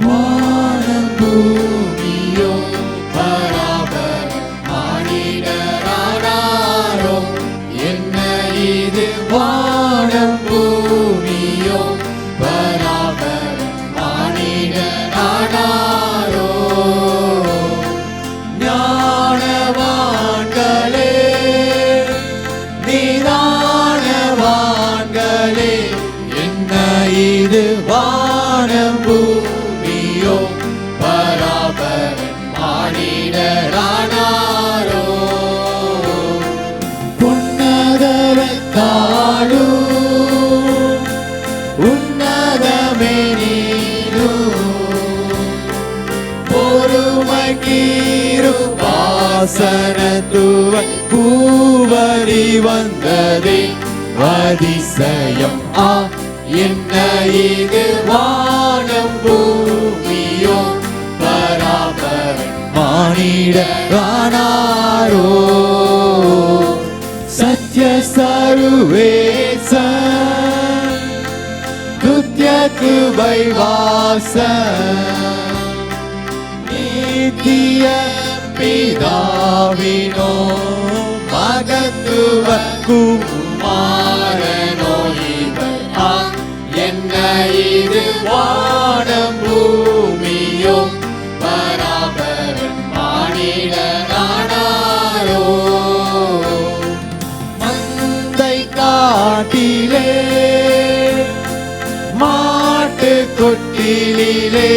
வானம் பூமியோ பராபர மானிடரானாரோ. என்ன இது வானம் பூமியோ பராபர மானிடரானாரோ. ஞானவான்களே நிதானவான்களே, என்ன இது வானம் பூமியோ பராபர மானிடரானாரோ. உன்னதவத்தாலும் உன்னதமே நீரும் பொறுமைக்கீரு வாசனத்துவ பூவரி வந்ததே அதிசயம். என்ன இது வானம் பூமியோ பராபர மானிடரானாரோ. சத்ய சர்வேச துத்ய கிருபை வாச நித்திய பிதாவினோ மகத்துவ குமாரனோ இவர். என்ன இது வானம் பூமியோ பராபர மானிடரானாரோ. மந்தை காட்டிலே மாட்டு கொட்டிலே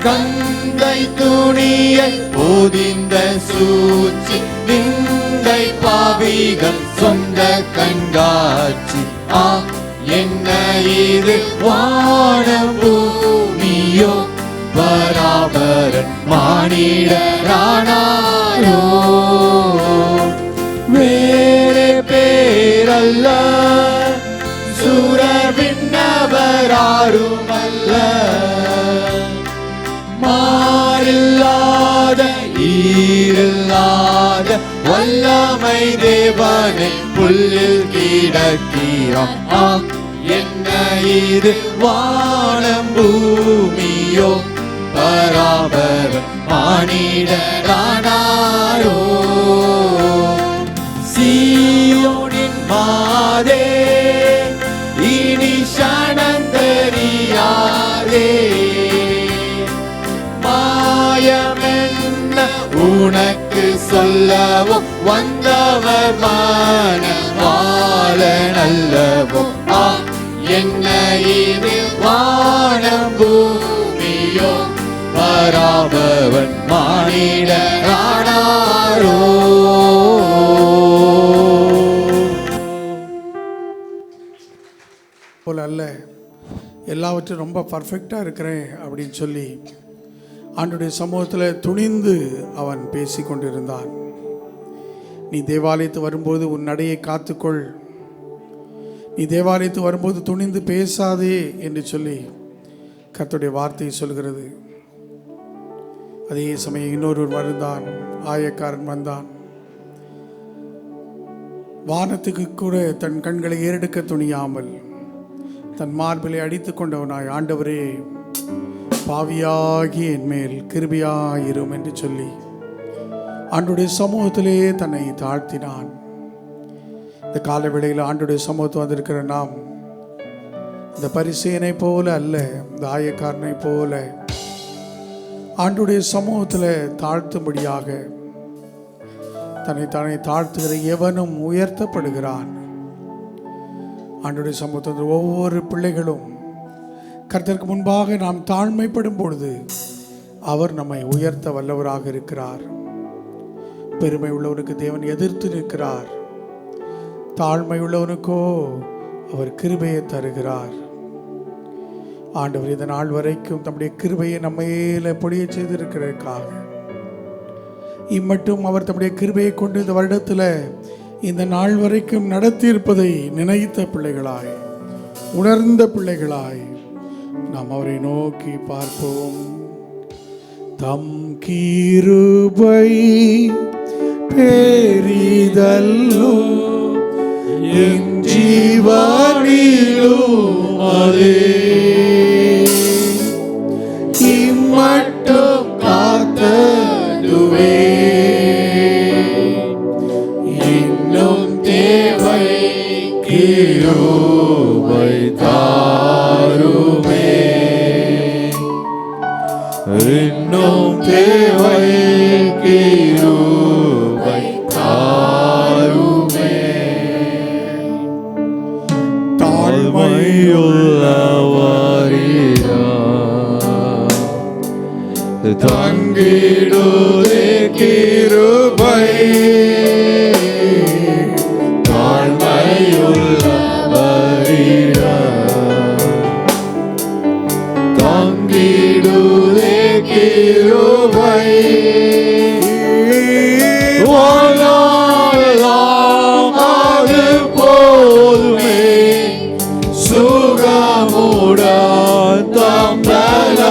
கந்தை துணியை போதிந்த சூழ்ச்சி நிந்தை பாவிகள் சொந்த கண்காட்சி. என்ன இது வானம் பூமியோ பராபர மானிடரானாரோ. வேறு பேரல்ல சூரர் விண்ணவராருமல்ல, மாறில்லாத ஈரில்லாத வல்லமை தேவனை புல்லில் கிடக்கிறான். என்ன இது வானம் பூமியோ பராபர மானிடரானாரோ. சீயோனின் மாதே இனி சனந்தரியாதே, மாயமென்ன உனக்கு சொல்லவோ வந்தவர் மனவாள நல்லவோ. என்ன இது வானம் பூமியோ பராபர மானிடரானாரோ. போல அல்ல, எல்லாவற்றும் ரொம்ப பர்ஃபெக்டாக இருக்கிறேன் அப்படின்னு சொல்லி ஆண்டவருடைய சமூகத்தில் துணிந்து அவன் பேசி கொண்டிருந்தான். நீ தேவாலயத்து வரும்போது உன் நடையை காத்துக்கொள், நீ தேவாலயத்து வரும்போது துணிந்து பேசாதே என்று சொல்லி கர்த்தருடைய வார்த்தையை சொல்கிறது. அதே சமயம் இன்னொருவர் வந்தான், ஆயக்காரன் வந்தான். வானத்துக்கு கூட தன் கண்களை ஏறெடுக்க துணியாமல் தன் மார்பிலை அடித்து கொண்டவனாய், ஆண்டவரே பாவியாகி என் மேல் கிருபையாயிரும் என்று சொல்லி ஆண்டவருடைய சமூகத்திலே தன்னை தாழ்த்தினான். இந்த கால வேளையில் ஆண்டவருடைய சமூகத்தில் வந்திருக்கிற நாம் இந்த பரிசேயனை போல அல்ல, இந்த ஆயக்காரனை போல ஆண்டவருடைய சமூகத்தில் தாழ்த்தும்படியாக தன்னை தாழ்த்துகிற எவனும் உயர்த்தப்படுகிறான். ஆண்டவருடைய சமூகத்தில் ஒவ்வொரு பிள்ளைகளும் கர்த்தருக்கு முன்பாக நாம் தாழ்மைப்படும் பொழுது அவர் நம்மை உயர்த்த வல்லவராக இருக்கிறார். பெருமை உள்ளவனுக்கு தேவன் எதிர்த்து நிற்கிறார், தாழ்மை உள்ளவனுக்கோ அவர் கிருபையை தருகிறார். ஆண்டவர் இந்த நாள் வரைக்கும் தம்முடைய கிருபையை நம்ம மேல பொழிய செய்திருக்கிறதுக்காக இம்மட்டும் அவர் தம்முடைய கிருபையை கொண்டு இந்த வருடத்தில் இந்த நாள் வரைக்கும் நடத்தியிருப்பதை நினைத்த பிள்ளைகளாய், உணர்ந்த பிள்ளைகளாய் நாம் அவரை நோக்கி பார்ப்போம். தம் கிருபை பெரிதல்லோ என் ஜீவனிலும் அதே தாருமே, இன்னும் தேவை கிருபை தாருமே. தாழ்மையுள்ளவரிடம் தங்கிடுதே கிருபை, தங்கிடுதே கிருபை. வாழ்நாளெல்லாம் அது போதுமே, சுகமுடன் தம்பலமுடன்.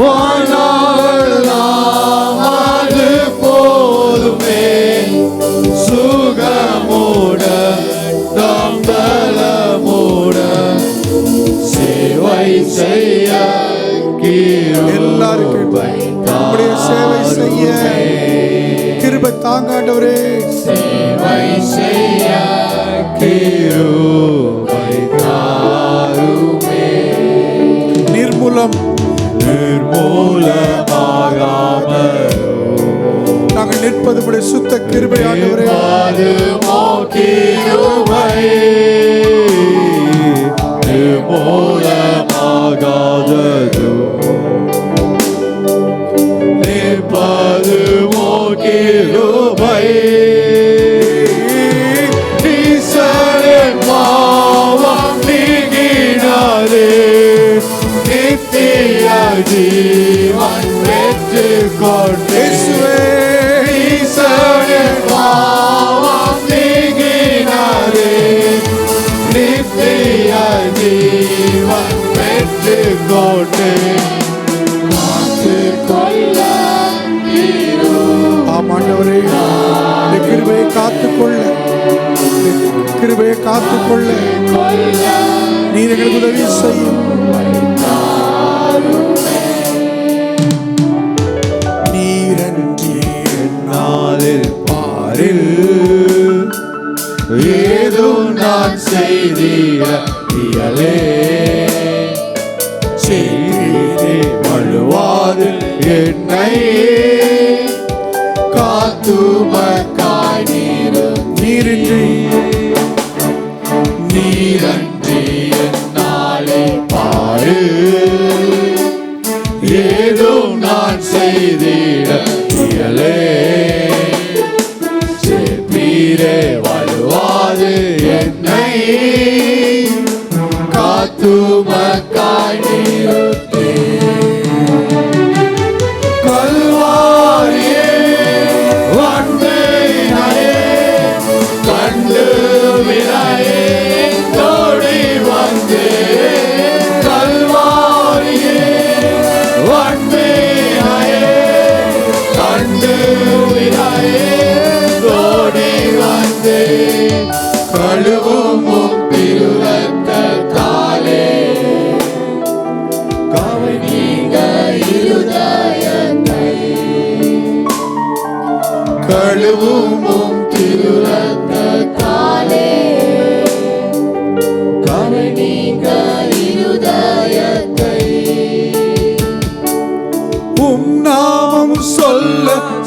வாழ்நாளெல்லாம் அது போதுமே, சுகமுடன் தம்பலமுடன். சேவை செய்ய எல்லாருக்கும் நம்முடைய சேவை செய்ய கிருபை தாங்காண்டவரே. சேவை செய்ய கிருபை தாருமே, நிர்மூலமாகாமலோ நாங்கள் நிற்பது உடைய சுத்த கிருபை ஆண்டவரே. கிருபை நிர்மூலமாகாததோ, நிற்பது கிருபை. ஈசனின் பாவம் நீங்கினாரே, நித்திய ஜீவன் பெற்றுக் கொண்டேன். ஈசனின் பாவம் நீங்கினாரே, நித்திய ஜீவன் பெற்றுக் கொண்டேன். ஆமாண்டவரே, கிருபையை காத்துக்கொள்ள, கிருபையை காத்துக்கொள்ள நீர் எங்களுக்கு உதவி செய்யும். நீரன்றி நாளில் பாரில் ஏதோ நான் செய்திட இயலே, செய்தி வழுவாது என்னை காத்துமக்காய் நீரின்றி நீரன்றி என்னாலே பாரு, ஏதோ நான் செய்திட இயலே, செப்பீரே வழுவாது என்னை காத்துமக்காய் நிறுத்தே. கல்வாரியே வந்தேனே, கண்டு வினையே தோடி வந்தே. கல்வாரியே வந்தேனே, கண்டு வினையே தோடி வந்தே. கழுவும் திருரத்தத்தாலே கவை நீங்க இருதயத்தை, கழுவும் திருரத்தத்தாலே கவை நீங்க இருதயத்தை. உம் நாமம் சொல்ல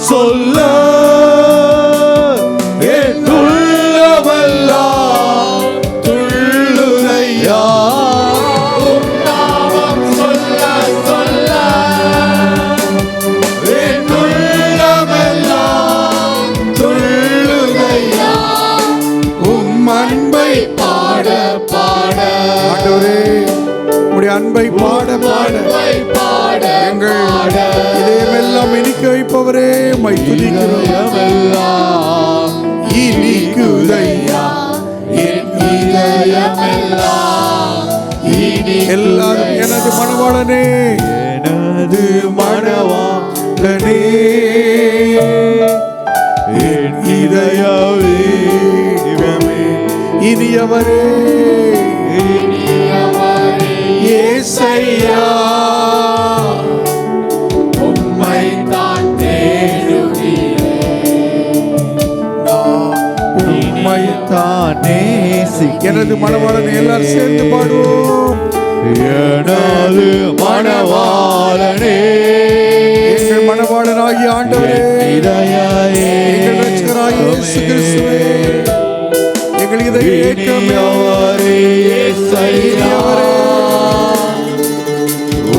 சொல்ல என் உள்ளமெல்லாம் துள்ளுதையா. உம் நாமம் சொல்ல சொல்ல என் உள்ளமெல்லாம் துள்ளுதையா. உம் அன்பை பாட பாட ஆண்டவரே, உடைய அன்பை பாட பாட எங்கள் இதயமெல்லாம் இனிக்க வைப்பவரே, உம்மை துதிக்கிறோம். இனிக்குதையா என் இதயமெல்லாம் எல்லாரும் எனது மணவாளனே, எனது மணவாளனே, என் இதயமே இனியவரே ஏசையா, உம்மை தான் தேடுகிறேன், உம்மை தானே எனது மணவாளனை எல்லாரும் சேர்ந்து பாடுவோம். எனது மணவாளனே, எங்கள் மணவாளனாகிய ஆண்டவரே, எங்கள் இரட்சகராகிய இயேசு கிறிஸ்துவே, எங்கள் இதய ஏக்கமே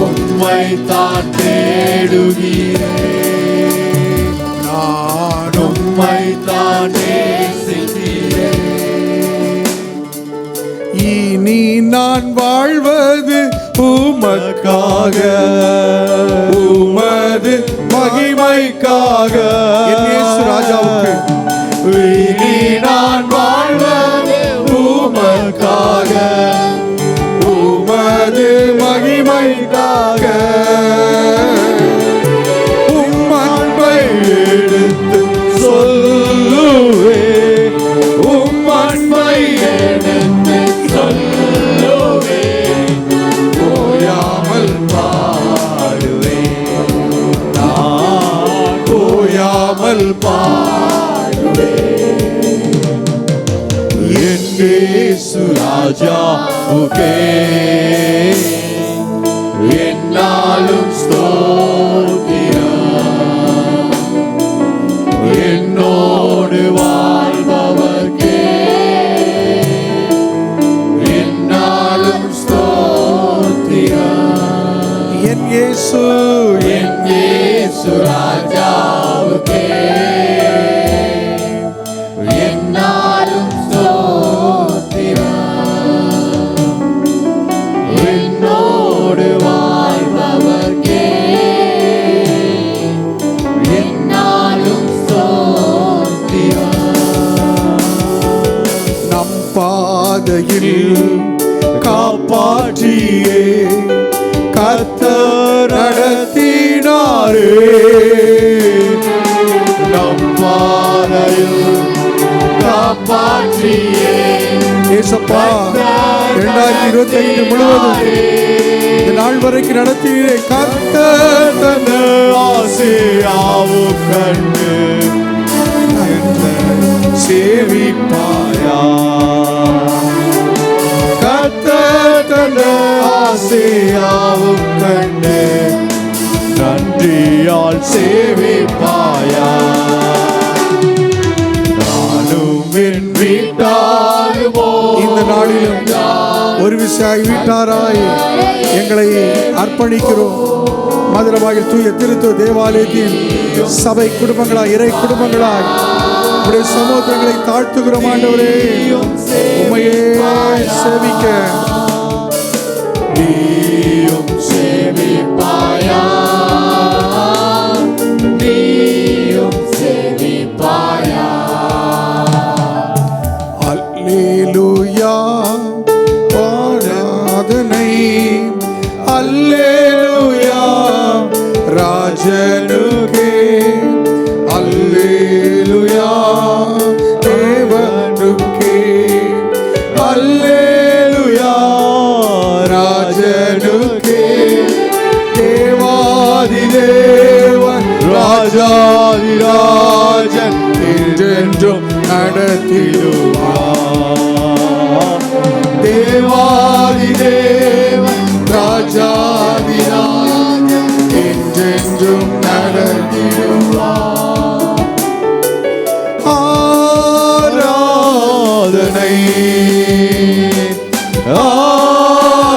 உம்மை தான் தேடுகிறேன், நான் உம்மை தான் நேசிக்கிறேன். இனி நான் வாழ்வது உமக்காக, உமது மகிமைக்காக. என் இயேசு ராஜாவுக்கு இனி நான் வாழ்வது உமக்காக, உமது மகிமைக்காக. உம் அன்பை எடுத்து சொல்லுவே, உம் அன்பை எடுத்து சொல்லுவே, ஓயாமல் பாடுவேன், நான் ஓயாமல் பாடுவேன். என் இயேசு ராஜாவுக்கே என்னாலும் ஸ்தோத்திரம், என்னோடு வாழ்பவர்க்கே என்னாலும் ஸ்தோத்திரம். என் இயேசு, என் இயேசு ராஜாவுக்கே என்னாலும் என்னோடு வாழ்பவர்க்கே என்னாலும் நம் பாதையில் காப்பாற்றியே கர்த்தர் நடத்தினாரே. நம் பாதையில் காப்பாற்றியே ஏசப்பா, 2025 முழுவதும் இந்த நாள் வரைக்கும் நடத்தினீரே. கர்த்தர் தந்த ஆசையாவும் கண்டு சேவிப்பாயா, கர்த்தர் தந்த ஆசையாவும் கண்டு நன்றியால் சேவிப்பாயா. நானும் என் வீட்டாருமோ இந்த நாளிலும் ஒரு விசாய் வீட்டாராய் எங்களை அர்ப்பணிக்கிறோம். மதுரவாயில் தூய திருத்துவ தேவாலயத்தின் சபை குடும்பங்களாய், இறை குடும்பங்களாய் உடைய சமூகங்களை தாழ்த்துகிறோம். ஆண்டவரே, உம்மையே சேவிக்க நீயும் சேவிப்பாயா, நீயும் சேவிப்பாயா. அல்லேலூயா, ஆராதனை அல்லேலூயா ராஜனுக்கே, அல்லேலூயா தேவனுக்கே, அல்லேலூயா ராஜனுக்கே. தேவாதி தேவன் ராஜாதி ராஜன் என்றென்றும் நடத்திடுவார். தேவாதி தேவன் ராஜாதி ராஜன் என்றென்றும் நடத்திடுவார். ஆராதனை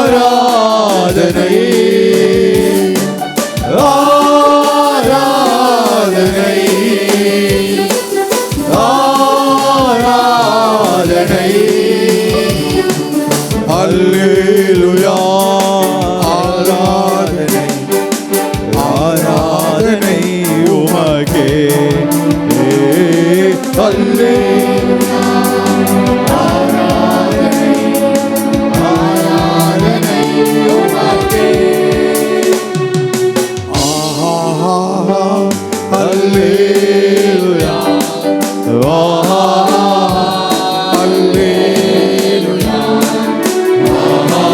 ஆராதனை ஆராதனை ஆராதனை. அல்லேலூயா, ஆராதனை ஆராதனை உமக்கே. அல்லேலூயா, ஆராதனை ஆராதனை உமக்கே. ஆஹா, அல்லேலூயா, ஆஹா, அல்லேலூயா, ஆஹா,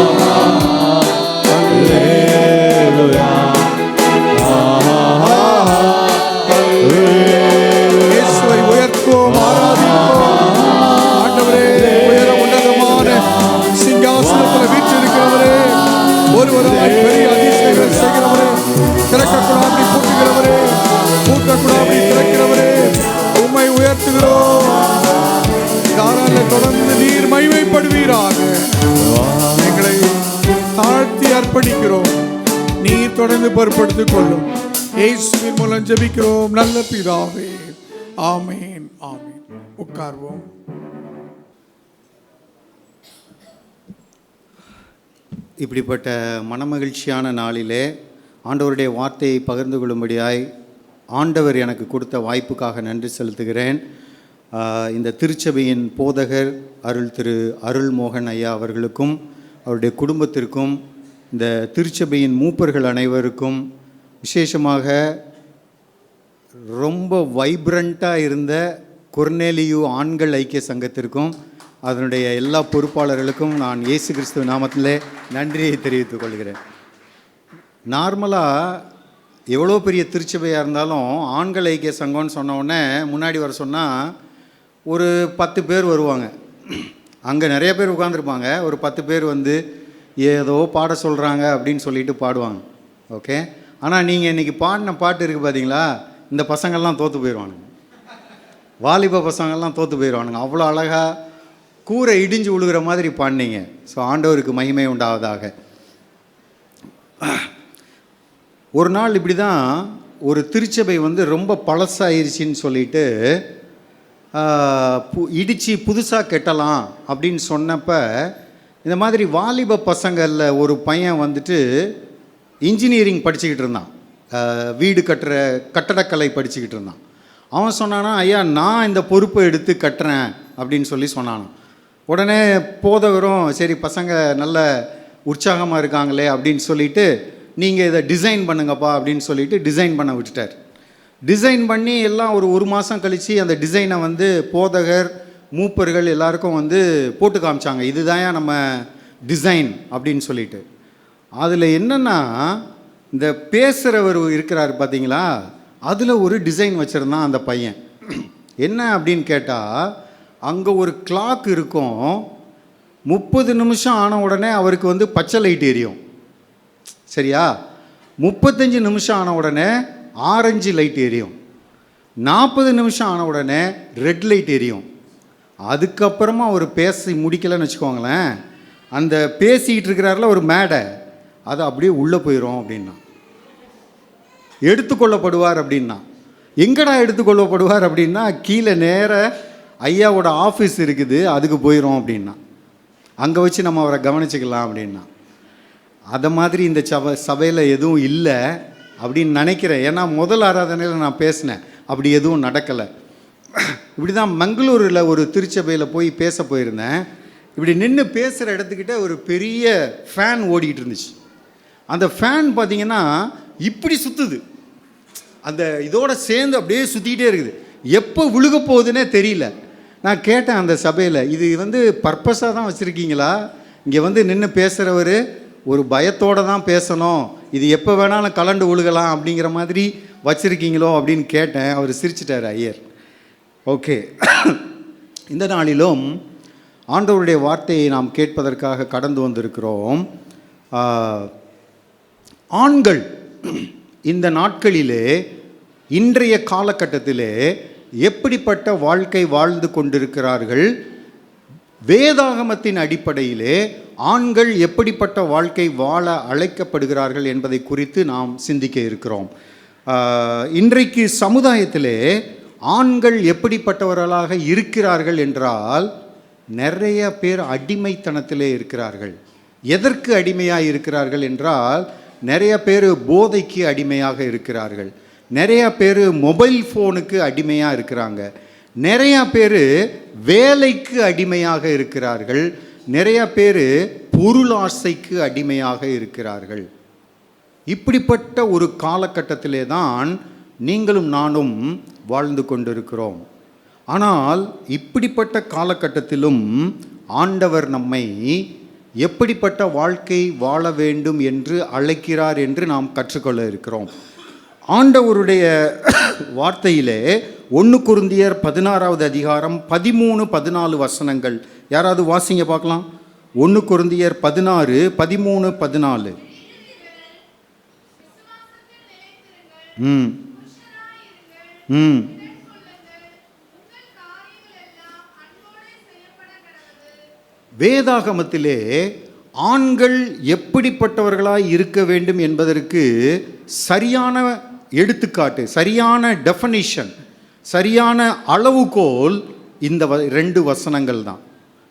அர்ப்பணிக்கிறோம். நீர் தொடர்ந்து பொறுப்படுத்திக் கொள்ளும். இயேசுவின் மூலம் ஜெபிக்கிறோம் நல்ல பிதாவே. ஆமென், ஆமென். உட்கார்வோம். இப்படிப்பட்ட மனமகிழ்ச்சியான நாளிலே ஆண்டவருடைய வார்த்தையை பகிர்ந்து கொள்ளும்படியாய் ஆண்டவர் எனக்கு கொடுத்த வாய்ப்புக்காக நன்றி செலுத்துகிறேன். இந்த திருச்சபையின் போதகர் திரு அருள்மோகன் ஐயா அவர்களுக்கும் அவருடைய குடும்பத்திற்கும், இந்த திருச்சபையின் மூப்பர்கள் அனைவருக்கும், விசேஷமாக ரொம்ப வைப்ரண்ட்டாக இருந்த கொர்நேலியு ஆண்கள் ஐக்கிய சங்கத்திற்கும் அதனுடைய எல்லா பொறுப்பாளர்களுக்கும் நான் இயேசு கிறிஸ்துவ நாமத்திலே நன்றியை தெரிவித்துக் கொள்கிறேன். நார்மலாக எவ்வளோ பெரிய திருச்சபையாக இருந்தாலும் ஆண்கள் ஐக்கிய சங்கம்னு சொன்ன உடனே முன்னாடி வர சொன்னால் ஒரு 10 பேர் வருவாங்க. அங்கே நிறைய பேர் உட்காந்துருப்பாங்க. ஒரு 10 பேர் வந்து ஏதோ பாட சொல்கிறாங்க அப்படின்னு சொல்லிட்டு பாடுவாங்க. ஓகே. ஆனால் நீங்கள் இன்றைக்கி பாடின பாட்டு இருக்குது பார்த்தீங்களா, இந்த பசங்கள்லாம் தோற்று போயிடுவானுங்க. வாலிப பசங்கள்லாம் தோற்று போயிடுவானுங்க. அவ்வளோ அழகாக கூரை இடிஞ்சு விழுகிற மாதிரி பாடினீங்க. ஸோ ஆண்டவருக்கு மகிமை உண்டாவதாக. ஒரு நாள் இப்படி தான் ஒரு திருச்சபை வந்து ரொம்ப பழசாயிருச்சின்னு சொல்லிட்டு இடித்து புதுசாக கட்டலாம் அப்படின்னு சொன்னப்போ, இந்த மாதிரி வாலிப பசங்களில் ஒரு பையன் வந்துட்டு இன்ஜினியரிங் படிச்சுக்கிட்டு இருந்தான். வீடு கட்டடக்கலை படிச்சுக்கிட்டு இருந்தான். அவன் சொன்னானா, ஐயா நான் இந்த பொறுப்பை எடுத்து கட்டுறேன் அப்படின்னு சொன்னானான். உடனே போதவரும் சரி பசங்க நல்ல உற்சாகமாக இருக்காங்களே அப்படின்னு சொல்லிட்டு, நீங்கள் இதை டிசைன் பண்ணுங்கப்பா அப்படின்னு சொல்லிட்டு டிசைன் பண்ண விட்டுட்டார். டிசைன் பண்ணி எல்லாம் ஒரு மாதம் கழித்து அந்த டிசைனை வந்து போதகர் மூப்பர்கள் எல்லாருக்கும் வந்து போட்டு காமிச்சாங்க. இதுதான் நம்ம டிசைன் அப்படின்னு சொல்லிட்டு. அதில் என்னென்னா, இந்த பேசுகிறவர் இருக்கிறார் பார்த்தீங்களா, அதில் ஒரு டிசைன் வச்சுருந்தான் அந்த பையன். என்ன அப்படின்னு கேட்டால், அங்கே ஒரு கிளாக் இருக்கும். 30 நிமிஷம் ஆன உடனே அவருக்கு வந்து பச்சை லைட் எரியும். சரியா? 35 நிமிஷம் ஆன உடனே ஆரஞ்சு லைட் எரியும். 40 நிமிஷம் ஆன உடனே ரெட் லைட் எரியும். அதுக்கப்புறமா அவர் பேசி முடிக்கலைன்னு வச்சுக்கோங்களேன், அந்த பேசிக்கிட்டு இருக்கிறாரில் ஒரு மேடை, அது அப்படியே உள்ளே போயிடும் அப்படின்னா. எடுத்துக்கொள்ளப்படுவார் அப்படின்னா. எங்கடா எடுத்துக்கொள்ளப்படுவார் அப்படின்னா, கீழே நேர ஐயாவோட ஆஃபீஸ் இருக்குது, அதுக்கு போயிடும் அப்படின்னா. அங்கே வச்சு நம்ம அவரை கவனிச்சுக்கலாம் அப்படின்னா. அதை மாதிரி இந்த சபையில் எதுவும் இல்லை அப்படின்னு நினைக்கிறேன். ஏன்னா முதல் ஆராதனையில் நான் பேசினேன், அப்படி எதுவும் நடக்கலை. இப்படி தான் மங்களூரில் ஒரு திருச்சபையில் போய் பேச போயிருந்தேன். இப்படி நின்று பேசுகிற இடத்துக்கிட்ட ஒரு பெரிய ஃபேன் ஓடிக்கிட்டு இருந்துச்சு. அந்த ஃபேன் பார்த்திங்கன்னா இப்படி சுற்றுது, அந்த இதோட சேர்ந்து அப்படியே சுற்றிக்கிட்டே இருக்குது. எப்போ விழுக போகுதுன்னே தெரியல. நான் கேட்டேன் அந்த சபையில், இது வந்து பர்பஸாக தான் வச்சுருக்கீங்களா? இங்கே வந்து நின்று பேசுகிறவர் ஒரு பயத்தோடு தான் பேசணும், இது எப்போ வேணாலும் கலண்டு விழுகலாம் அப்படிங்கிற மாதிரி வச்சுருக்கீங்களோ அப்படின்னு கேட்டேன். அவர் சிரிச்சிட்டார் ஐயர். ஓகே. இந்த நாளிலும் ஆண்டவருடைய வார்த்தையை நாம் கேட்பதற்காக கடந்து வந்திருக்கிறோம். ஆண்கள் இந்த நாட்களிலே, இன்றைய காலகட்டத்திலே எப்படிப்பட்ட வாழ்க்கை வாழ்ந்து கொண்டிருக்கிறார்கள், வேதாகமத்தின் அடிப்படையிலே ஆண்கள் எப்படிப்பட்ட வாழ்க்கை வாழ அழைக்கப்படுகிறார்கள் என்பதை குறித்து நாம் சிந்திக்க இருக்கிறோம். இன்றைக்கு சமுதாயத்திலே ஆண்கள் எப்படிப்பட்டவர்களாக இருக்கிறார்கள் என்றால், நிறைய பேர் அடிமைத்தனத்திலே இருக்கிறார்கள். எதற்கு அடிமையாக இருக்கிறார்கள் என்றால், நிறைய பேர் போதைக்கு அடிமையாக இருக்கிறார்கள், நிறையா பேர் மொபைல் ஃபோனுக்கு அடிமையாக இருக்கிறாங்க, நிறையா பேர் வேலைக்கு அடிமையாக இருக்கிறார்கள், நிறையா பேர் பொருளாசைக்கு அடிமையாக இருக்கிறார்கள். இப்படிப்பட்ட ஒரு காலகட்டத்திலே தான் நீங்களும் நானும் வாழ்ந்து கொண்டிருக்கிறோம். ஆனால் இப்படிப்பட்ட காலகட்டத்திலும் ஆண்டவர் நம்மை எப்படிப்பட்ட வாழ்க்கை வாழ வேண்டும் என்று அழைக்கிறார் என்று நாம் கற்றுக்கொள்ள இருக்கிறோம். ஆண்டவருடைய வார்த்தையிலே 1 கொரிந்தியர் 16வது அதிகாரம் 13-14 வசனங்கள் யாராவது வாசிங்க பார்க்கலாம். 1 கொரிந்தியர் 16, 13, 14. வேதாகமத்திலே ஆண்கள் எப்படிப்பட்டவர்களாய் இருக்க வேண்டும் என்பதற்கு சரியான எடுத்துக்காட்டு, சரியான டெஃபனிஷன், சரியான அளவுகோல் இந்த 2 வசனங்கள் தான்.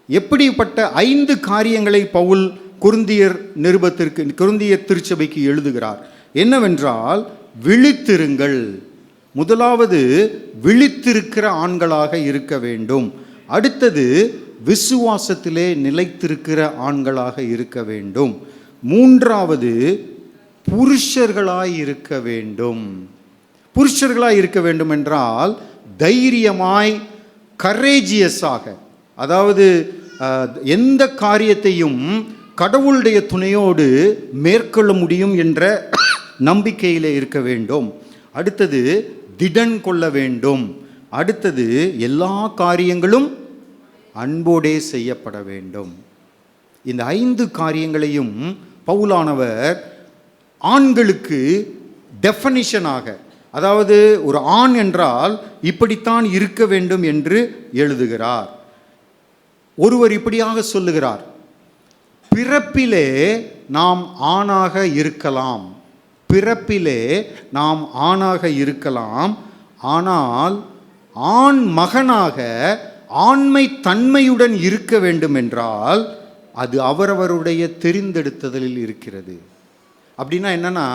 எப்படிப்பட்ட 5 காரியங்களை பவுல் கொரிந்தியர் திருச்சபைக்கு எழுதுகிறார். என்னவென்றால், விழித்திருங்கள். முதலாவது விழித்திருக்கிற ஆண்களாக இருக்க வேண்டும். அடுத்தது விசுவாசத்திலே நிலைத்திருக்கிற ஆண்களாக இருக்க வேண்டும். மூன்றாவது புருஷர்களாய் இருக்க வேண்டும். புருஷர்களாய் இருக்க வேண்டும் என்றால் தைரியமாய், கரேஜியஸாக, அதாவது எந்த காரியத்தையும் கடவுளுடைய துணையோடு மேற்கொள்ள முடியும் என்ற நம்பிக்கையிலே இருக்க வேண்டும். அடுத்தது திடன் கொள்ள வேண்டும். அடுத்தது எல்லா காரியங்களும் அன்போடே செய்யப்பட வேண்டும். இந்த 5 காரியங்களையும் பவுலானவர் ஆண்களுக்கு டெஃபனிஷனாக, அதாவது ஒரு ஆண் என்றால் இப்படித்தான் இருக்க வேண்டும் என்று எழுதுகிறார். ஒருவர் இப்படியாக சொல்லுகிறார், பிறப்பிலே நாம் ஆணாக இருக்கலாம், பிறப்பிலே நாம் ஆணாக இருக்கலாம், ஆனால் ஆண் மகனாக ஆண்மை தன்மையுடன் இருக்க வேண்டும் என்றால் அது அவரவருடைய தெரிந்தெடுத்தலில் இருக்கிறது. அப்படின்னா என்னன்னா,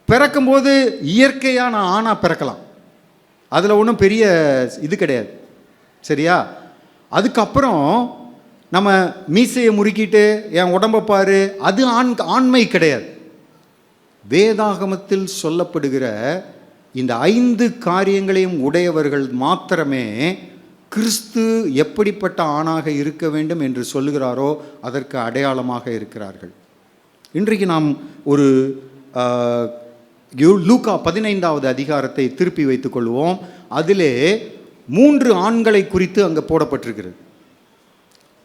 பிறக்கும்போது இயற்கையாக நான் ஆணாக பிறக்கலாம், அதில் ஒன்றும் பெரிய இது கிடையாது, சரியா? அதுக்கப்புறம் நம்ம மீசையை முறுக்கிட்டு என் உடம்பை பாரு, அது ஆண்மை கிடையாது. வேதாகமத்தில் சொல்லப்படுகிற இந்த 5 காரியங்களையும் உடையவர்கள் மாத்திரமே கிறிஸ்து எப்படிப்பட்ட ஆணாக இருக்க வேண்டும் என்று சொல்லுகிறாரோ அதற்கு அடையாளமாக இருக்கிறார்கள். இன்றைக்கு நாம் ஒரு லூக்கா 15வது அதிகாரத்தை திருப்பி வைத்துக் கொள்வோம். அதிலே 3 ஆண்களை குறித்து அங்கே போடப்பட்டிருக்கிறது.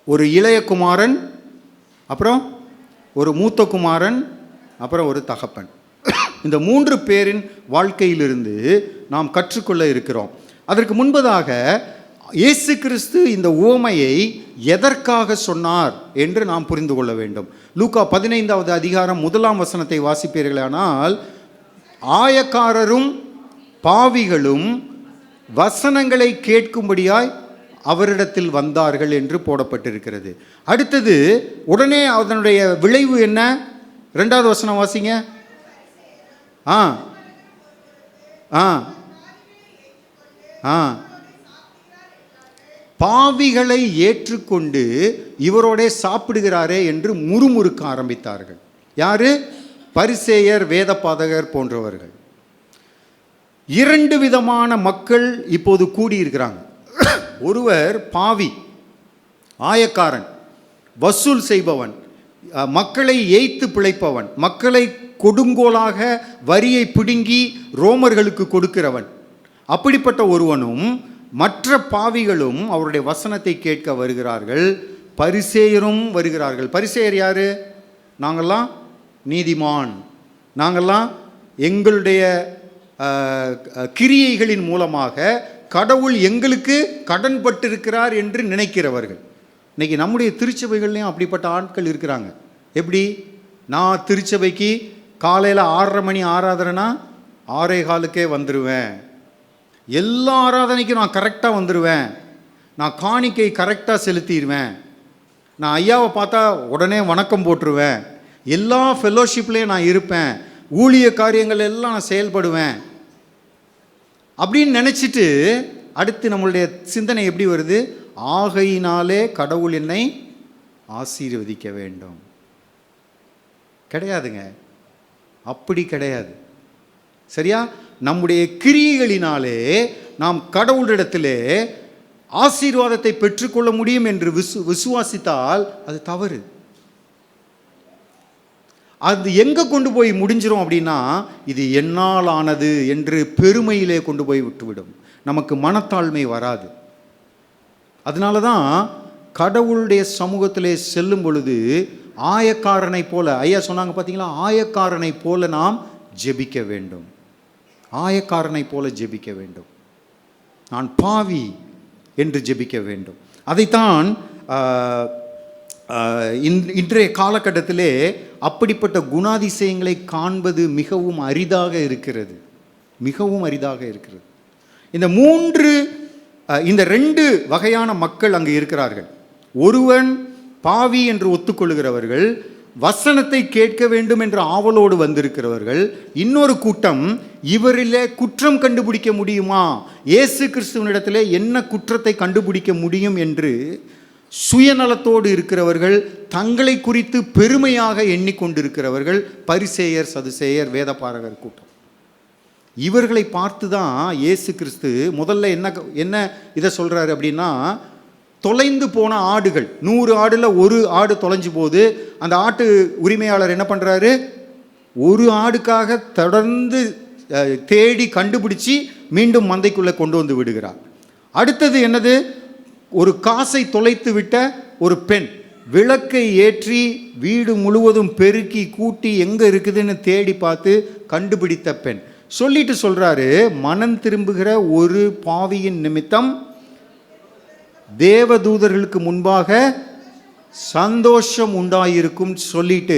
ஒரு இளைய குமாரன், அப்புறம் ஒரு மூத்த குமாரன், அப்புறம் ஒரு தகப்பன். இந்த 3 பேரின் வாழ்க்கையிலிருந்து நாம் கற்றுக்கொள்ள இருக்கிறோம். அதற்கு முன்பதாக இயேசு கிறிஸ்து இந்த உவமையை எதற்காக சொன்னார் என்று நாம் புரிந்து கொள்ள வேண்டும். லூக்கா 15வது அதிகாரம் 1ஆம் வசனத்தை வாசிப்பீர்களானால், ஆயக்காரரும் பாவிகளும் வசனங்களை கேட்கும்படியாய் அவரிடத்தில் வந்தார்கள் என்று போடப்பட்டிருக்கிறது. அடுத்தது உடனே அதனுடைய விளைவு என்ன? 2வது வசனம் வாசிங்க. ஆ ஆ ஆ பாவிகளை ஏற்றுக்கொண்டு இவரோட சாப்பிடுகிறாரே என்று முறுமுறுக்க ஆரம்பித்தார்கள். யாரு? பரிசேயர், வேதபாதகர் போன்றவர்கள். 2 விதமான மக்கள் இப்போது கூடியிருக்கிறாங்க. ஒருவர் பாவி, ஆயக்காரன், வசூல் செய்பவன், மக்களை ஏய்த்து பிழைப்பவன், மக்களை கொடுங்கோலாக வரியை பிடுங்கி ரோமர்களுக்கு கொடுக்கிறவன். அப்படிப்பட்ட ஒருவனும் மற்ற பாவிகளும் அவருடைய வசனத்தை கேட்க வருகிறார்கள். பரிசேயரும் வருகிறார்கள். பரிசேயர் யாரு? நாங்கள்லாம் நீதிமான், நாங்கள்லாம் எங்களுடைய கிரியைகளின் மூலமாக கடவுள் எங்களுக்கு கடன் பட்டிருக்கிறார் என்று நினைக்கிறவர்கள். இன்னைக்கு நம்முடைய திருச்சபைகள்லையும் அப்படிப்பட்ட ஆட்கள் இருக்கிறாங்க. எப்படி? நான் திருச்சபைக்கு காலையில் 6:30 மணி ஆராதனைனா 6:15 வந்துடுவேன், எல்லா ஆராதனைக்கும் நான் கரெக்டாக வந்துடுவேன், நான் காணிக்கை கரெக்டாக செலுத்திடுவேன், நான் ஐயாவை பார்த்தா உடனே வணக்கம் போட்டுருவேன், எல்லா ஃபெல்லோஷிப்லேயும் நான் இருப்பேன், ஊழிய காரியங்கள் எல்லாம் நான் செயல்படுவேன் அப்படின்னு நினச்சிட்டு அடுத்து நம்மளுடைய சிந்தனை எப்படி வருது? ஆகையினாலே கடவுள் என்னை ஆசீர்வதிக்க வேண்டும். கிடையாதுங்க, அப்படி கிடையாது. சரியா? நம்முடைய கிரியைகளினாலே நாம் கடவுளிடத்திலே ஆசீர்வாதத்தை பெற்றுக்கொள்ள முடியும் என்று விசுவாசித்தால் அது தவறு. அது எங்கே கொண்டு போய் முடிஞ்சிடும் அப்படின்னா, இது என்னால் ஆனது என்று பெருமையிலே கொண்டு போய் விட்டுவிடும். நமக்கு மனத்தாழ்மை வராது. அதனால தான் கடவுளுடைய சமூகத்திலே செல்லும் பொழுது ஆயக்காரனை போல, ஐயா சொன்னாங்க பார்த்தீங்களா, ஆயக்காரனை போல நாம் ஜெபிக்க வேண்டும். ஆயக்காரனை போல ஜெபிக்க வேண்டும். நான் பாவி என்று ஜெபிக்க வேண்டும். அதைத்தான் இன்றைய காலகட்டத்திலே அப்படிப்பட்ட குணாதிசயங்களை காண்பது மிகவும் அரிதாக இருக்கிறது, மிகவும் அரிதாக இருக்கிறது. இந்த ரெண்டு வகையான மக்கள் அங்கு இருக்கிறார்கள். ஒருவன் பாவி என்று ஒத்துக்கொள்கிறவர்கள், வசனத்தை கேட்க வேண்டும் என்ற ஆவலோடு வந்திருக்கிறவர்கள். இன்னொரு கூட்டம், இவரிலே குற்றம் கண்டுபிடிக்க முடியுமா, இயேசு கிறிஸ்துவனிடத்திலே என்ன குற்றத்தை கண்டுபிடிக்க முடியும் என்று சுயநலத்தோடு இருக்கிறவர்கள், தங்களை குறித்து பெருமையாக எண்ணிக்கொண்டிருக்கிறவர்கள், பரிசேயர் சதுசேயர் வேதபாரகர் கூட்டம். இவர்களை பார்த்து தான் இயேசு கிறிஸ்து முதல்ல என்ன இதை சொல்கிறாரு அப்படின்னா, தொலைந்து போன ஆடுகள், 100 ஆடில் ஒரு ஆடு தொலைஞ்சு போகுது. அந்த ஆட்டு உரிமையாளர் என்ன பண்ணுறாரு, ஒரு ஆடுக்காக தொடர்ந்து தேடி கண்டுபிடிச்சி மீண்டும் மந்தைக்குள்ளே கொண்டு வந்து விடுகிறார். அடுத்தது என்னது, ஒரு காசை தொலைத்து விட்ட ஒரு பெண், விளக்கை ஏற்றி வீடு முழுவதும் பெருக்கி கூட்டி எங்கே இருக்குதுன்னு தேடி பார்த்து கண்டுபிடித்த பெண். சொல்லிட்டு சொல்கிறாரு, மனம் திரும்புகிற ஒரு பாவியின் நிமித்தம் தேவதூதர்களுக்கு முன்பாக சந்தோஷம் உண்டாயிருக்கும் சொல்லிட்டு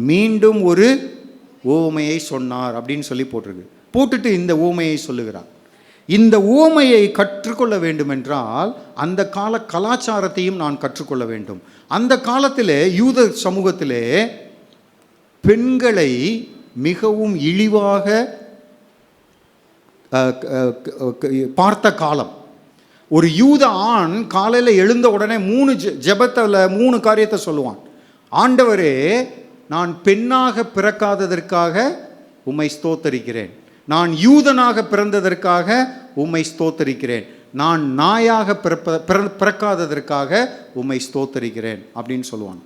மீண்டும் ஒரு உவமையை சொன்னார் அப்படின்னு சொல்லி போட்டுட்டு இந்த உவமையை சொல்லுகிறார். இந்த உவமையை கற்றுக்கொள்ள வேண்டுமென்றால் அந்த கால கலாச்சாரத்தையும் நான் கற்றுக்கொள்ள வேண்டும். அந்த காலத்திலே யூத சமூகத்திலே பெண்களை மிகவும் இழிவாக பார்த்த காலம். ஒரு யூத ஆண் காலையில் எழுந்த உடனே 3 ஜெபத்தில் 3 காரியத்தை சொல்லுவான். ஆண்டவரே, நான் பெண்ணாக பிறக்காததற்காக உம்மை ஸ்தோத்தரிக்கிறேன், நான் யூதனாக பிறந்ததற்காக உம்மை ஸ்தோத்தரிக்கிறேன், நான் நாயாக பிறக்காததற்காக உம்மை ஸ்தோத்தரிக்கிறேன் அப்படின்னு சொல்லுவான்.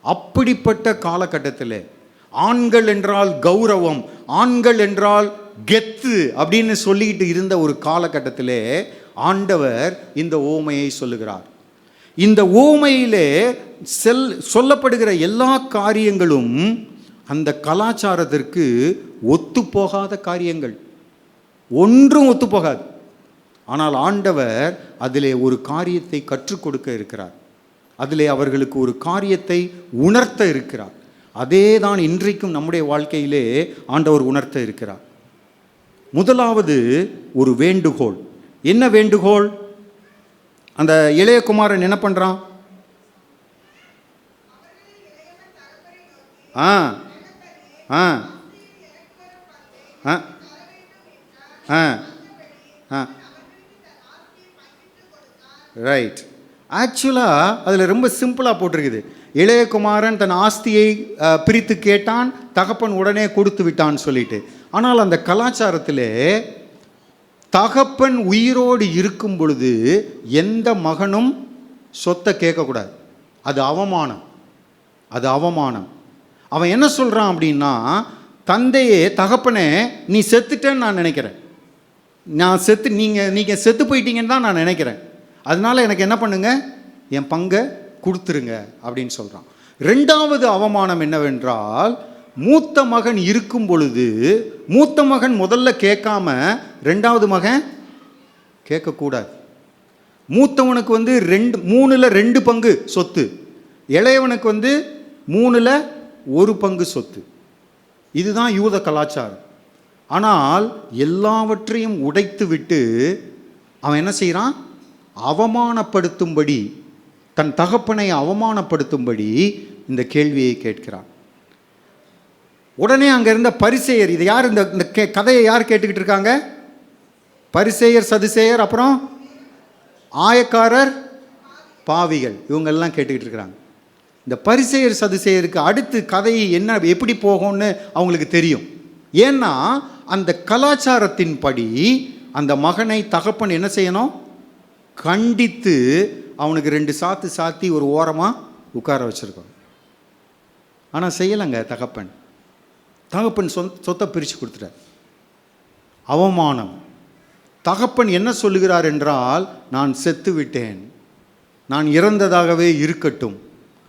அப்படிப்பட்ட காலகட்டத்தில் ஆண்கள் என்றால் கௌரவம், ஆண்கள் என்றால் கெத்து அப்படின்னு சொல்லிட்டு இருந்த ஒரு காலகட்டத்திலே ஆண்டவர் இந்த ஓமையை சொல்லுகிறார். இந்த ஓமையிலே சொல்லப்படுகிற எல்லா காரியங்களும் அந்த கலாச்சாரத்திற்கு ஒத்துப்போகாத காரியங்கள், ஒன்றும் ஒத்துப்போகாது. ஆனால் ஆண்டவர் அதிலே ஒரு காரியத்தை கற்றுக் கொடுக்க இருக்கிறார், அதிலே அவர்களுக்கு ஒரு காரியத்தை உணர்த்த இருக்கிறார். அதே தான் இன்றைக்கும் நம்முடைய வாழ்க்கையிலே ஆண்டவர் உணர்த்த இருக்கிறார். முதலாவது ஒரு வேண்டுகோள். என்ன வேண்டுகோள்? அந்த இளைய குமாரன் என்ன பண்ணுறான்? ரைட். ஆக்சுவலாக அதில் ரொம்ப சிம்பிளாக போட்டிருக்குது. இளையகுமாரன் தன் ஆஸ்தியை பிரித்து கேட்டான், தகப்பன் உடனே கொடுத்து விட்டான்னு சொல்லிட்டு. ஆனால் அந்த கலாச்சாரத்திலே தகப்பன் உயிரோடு இருக்கும் பொழுது எந்த மகனும் சொத்தை கேட்கக்கூடாது. அது அவமானம், அது அவமானம். அவன் என்ன சொல்கிறான் அப்படின்னா, தந்தையே, தகப்பனே, நீ செத்துட்டேன்னு நான் நினைக்கிறேன், நான் நீங்கள் செத்து போயிட்டீங்கன்னு தான் நான் நினைக்கிறேன், அதனால எனக்கு என்ன பண்ணுங்க, என் பங்கை கொடுத்துருங்க அப்படின்னு சொல்கிறான். ரெண்டாவது அவமானம் என்னவென்றால், மூத்த மகன் இருக்கும் பொழுது மூத்த மகன் முதல்ல கேட்காம ரெண்டாவது மகன் கேட்கக்கூடாது. மூத்தவனுக்கு 3ல் 2 பங்கு சொத்து, இளையவனுக்கு 3ல் 1 பங்கு சொத்து. இதுதான் யூத கலாச்சாரம். ஆனால் எல்லாவற்றையும் உடைத்து விட்டு அவன் என்ன செய்கிறான்? அவமானப்படுத்தும்படி, தன் தகப்பனை அவமானப்படுத்தும்படி இந்த கேள்வியை கேட்கிறான். உடனே அங்கே இருந்த பரிசேயர், இது யார், இந்த கதையை யார் கேட்டுக்கிட்டு இருக்காங்க? பரிசேயர், சதுசேயர், அப்புறம் ஆயக்காரர், பாவிகள், இவங்கெல்லாம் கேட்டுக்கிட்டு இருக்கிறாங்க. இந்த பரிசேயர் சதுசேயருக்கு அடுத்து கதை என்ன, எப்படி போகும்னு அவங்களுக்கு தெரியும். ஏன்னா அந்த கலாச்சாரத்தின்படி அந்த மகனை தகப்பன் என்ன செய்யணும்? கண்டித்து அவனுக்கு 2 சாத்து சாத்தி ஒரு ஓரமாக உட்கார வச்சுருக்கோம். ஆனால் செய்யலைங்க. தகப்பன் சொத்தை பிரித்து கொடுத்துட்டார். அவமானம். தகப்பன் என்ன சொல்லுகிறார் என்றால், நான் செத்து விட்டேன், நான் இறந்ததாகவே இருக்கட்டும்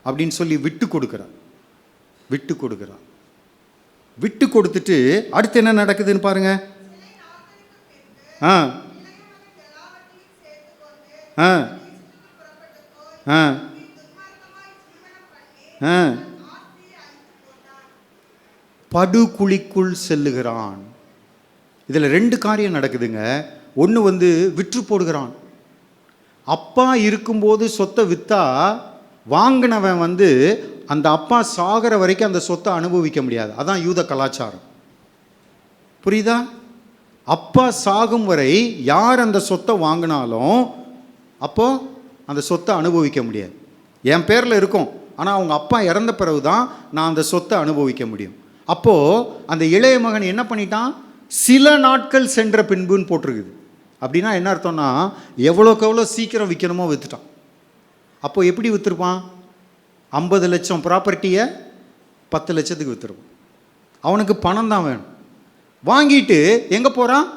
அப்படின்னு சொல்லி விட்டு கொடுக்கிறார். விட்டு கொடுத்துட்டு அடுத்து என்ன நடக்குதுன்னு பாருங்க. படுகுழிக்குள் செல்லுகிறான். இதில் 2 காரியம் நடக்குதுங்க. ஒன்று விற்று போடுகிறான். அப்பா இருக்கும்போது சொத்தை விற்றா வாங்கினவன் அந்த அப்பா சாகிற வரைக்கும் அந்த சொத்தை அனுபவிக்க முடியாது. அதான் யூத கலாச்சாரம். புரியுதா? அப்பா சாகும் வரை யார் அந்த சொத்தை வாங்கினாலும் அப்போ அந்த சொத்தை அனுபவிக்க முடியாது. என் பேரில் இருக்கும், ஆனால் அவங்க அப்பா இறந்த பிறகு தான் நான் அந்த சொத்தை அனுபவிக்க முடியும். அப்போது அந்த இளைய மகன் என்ன பண்ணிட்டான்? சில நாட்கள் சென்ற பின்புன்னு போட்டிருக்குது. அப்படின்னா என்ன அர்த்தம்னா, எவ்வளோக்கு எவ்வளோ சீக்கிரம் விற்கணுமோ விற்றுட்டான். அப்போது எப்படி விற்றுருப்பான்? 50 லட்சம் ப்ராப்பர்ட்டியை 10 லட்சத்துக்கு விற்றுருப்பான். அவனுக்கு பணம் தான் வேணும். வாங்கிட்டு எங்கே போகிறான்?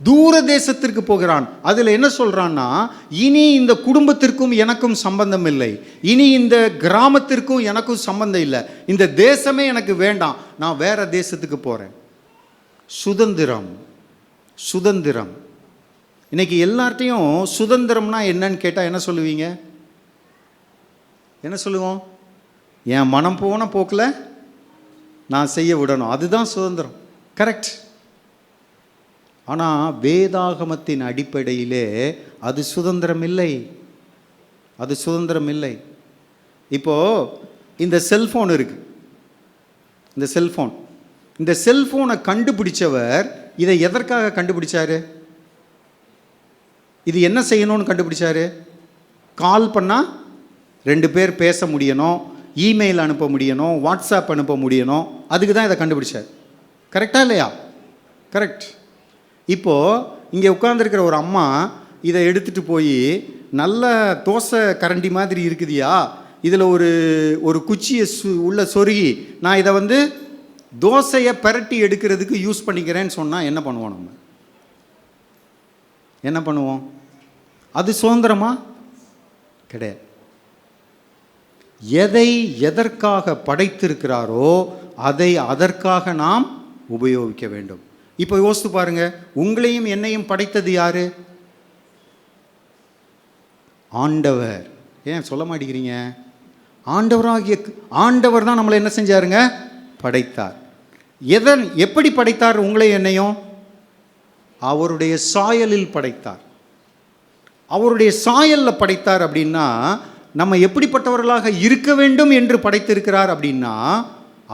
தூர தேசத்திற்கு போகிறான். அதில் என்ன சொல்கிறான்னா, இனி இந்த குடும்பத்திற்கும் எனக்கும் சம்பந்தம் இல்லை, இனி இந்த கிராமத்திற்கும் எனக்கும் சம்பந்தம் இல்லை, இந்த தேசமே எனக்கு வேண்டாம், நான் வேற தேசத்துக்கு போகிறேன். சுதந்திரம். சுதந்திரம். இன்னைக்கு எல்லார்ட்டையும் சுதந்திரம்னா என்னன்னு கேட்டால் என்ன சொல்லுவீங்க? என்ன சொல்லுவோம்? என் மனம் போன போக்கில் நான் செய்ய விடணும், அதுதான் சுதந்திரம். கரெக்ட். ஆனால் வேதாகமத்தின் அடிப்படையிலே அது சுதந்திரம் இல்லை. அது சுதந்திரம் இல்லை. இப்போது இந்த செல்ஃபோன் இருக்குது. இந்த செல்ஃபோனை கண்டுபிடிச்சவர் இதை எதற்காக கண்டுபிடிச்சாரு? இது என்ன செய்யணும்னு கண்டுபிடிச்சாரு? கால் பண்ணால் 2 பேர் பேச முடியணும், இமெயில் அனுப்ப முடியணும், வாட்ஸ்அப் அனுப்ப முடியணும். அதுக்கு தான் இதை கண்டுபிடிச்சார். கரெக்டாக இல்லையா? கரெக்ட். இப்போது இங்கே உட்கார்ந்துருக்கிற ஒரு அம்மா இதை எடுத்துகிட்டு போய், நல்ல தோசை கரண்டி மாதிரி இருக்குதியா, இதில் ஒரு குச்சியை உள்ள சொருகி நான் இதை தோசையை பரட்டி எடுக்கிறதுக்கு யூஸ் பண்ணிக்கிறேன்னு சொன்னால் என்ன பண்ணுவோம்? நம்ம என்ன பண்ணுவோம்? அது சுதந்திரமா? கிடையாது. எதை எதற்காக படைத்திருக்கிறாரோ அதை அதற்காக நாம் உபயோகிக்க வேண்டும். இப்போ யோசித்து பாருங்க, உங்களையும் என்னையும் படைத்தது யாரு? ஆண்டவர். ஏன் சொல்ல மாட்டேங்கிறீங்க? ஆண்டவர் தான் நம்மளை என்ன செஞ்சாருங்க? படைத்தார். எப்படி படைத்தார் உங்களையும் என்னையும்? அவருடைய சாயலில் படைத்தார். அவருடைய சாயலில் படைத்தார் அப்படின்னா நம்ம எப்படிப்பட்டவர்களாக இருக்க வேண்டும் என்று படைத்திருக்கிறார் அப்படின்னா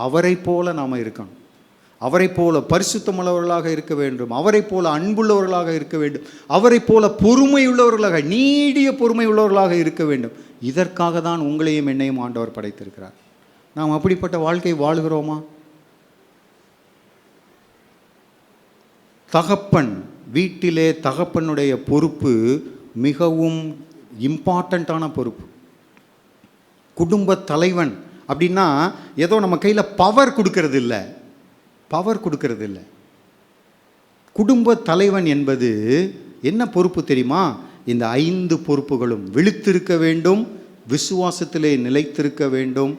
அவரை போல நாம் இருக்கணும். அவரை போல பரிசுத்தமுள்ளவர்களாக இருக்க வேண்டும், அவரை போல அன்புள்ளவர்களாக இருக்க வேண்டும், அவரை போல பொறுமை உள்ளவர்களாக, நீடிய பொறுமை உள்ளவர்களாக இருக்க வேண்டும். இதற்காக தான் உங்களையும் என்னையும் ஆண்டவர் படைத்திருக்கிறார். நாம் அப்படிப்பட்ட வாழ்க்கை வாழுகிறோமா? தகப்பன் வீட்டிலே தகப்பனுடைய பொறுப்பு மிகவும் இம்பார்ட்டண்ட்டான பொறுப்பு. குடும்ப தலைவன் அப்படின்னா ஏதோ நம்ம கையில் பவர் கொடுக்கறது இல்லை. குடும்ப தலைவன் என்பது என்ன பொறுப்பு தெரியுமா? இந்த 5 பொறுப்புகளும் விழித்திருக்க வேண்டும், விசுவாசத்திலே நிலைத்திருக்க வேண்டும்,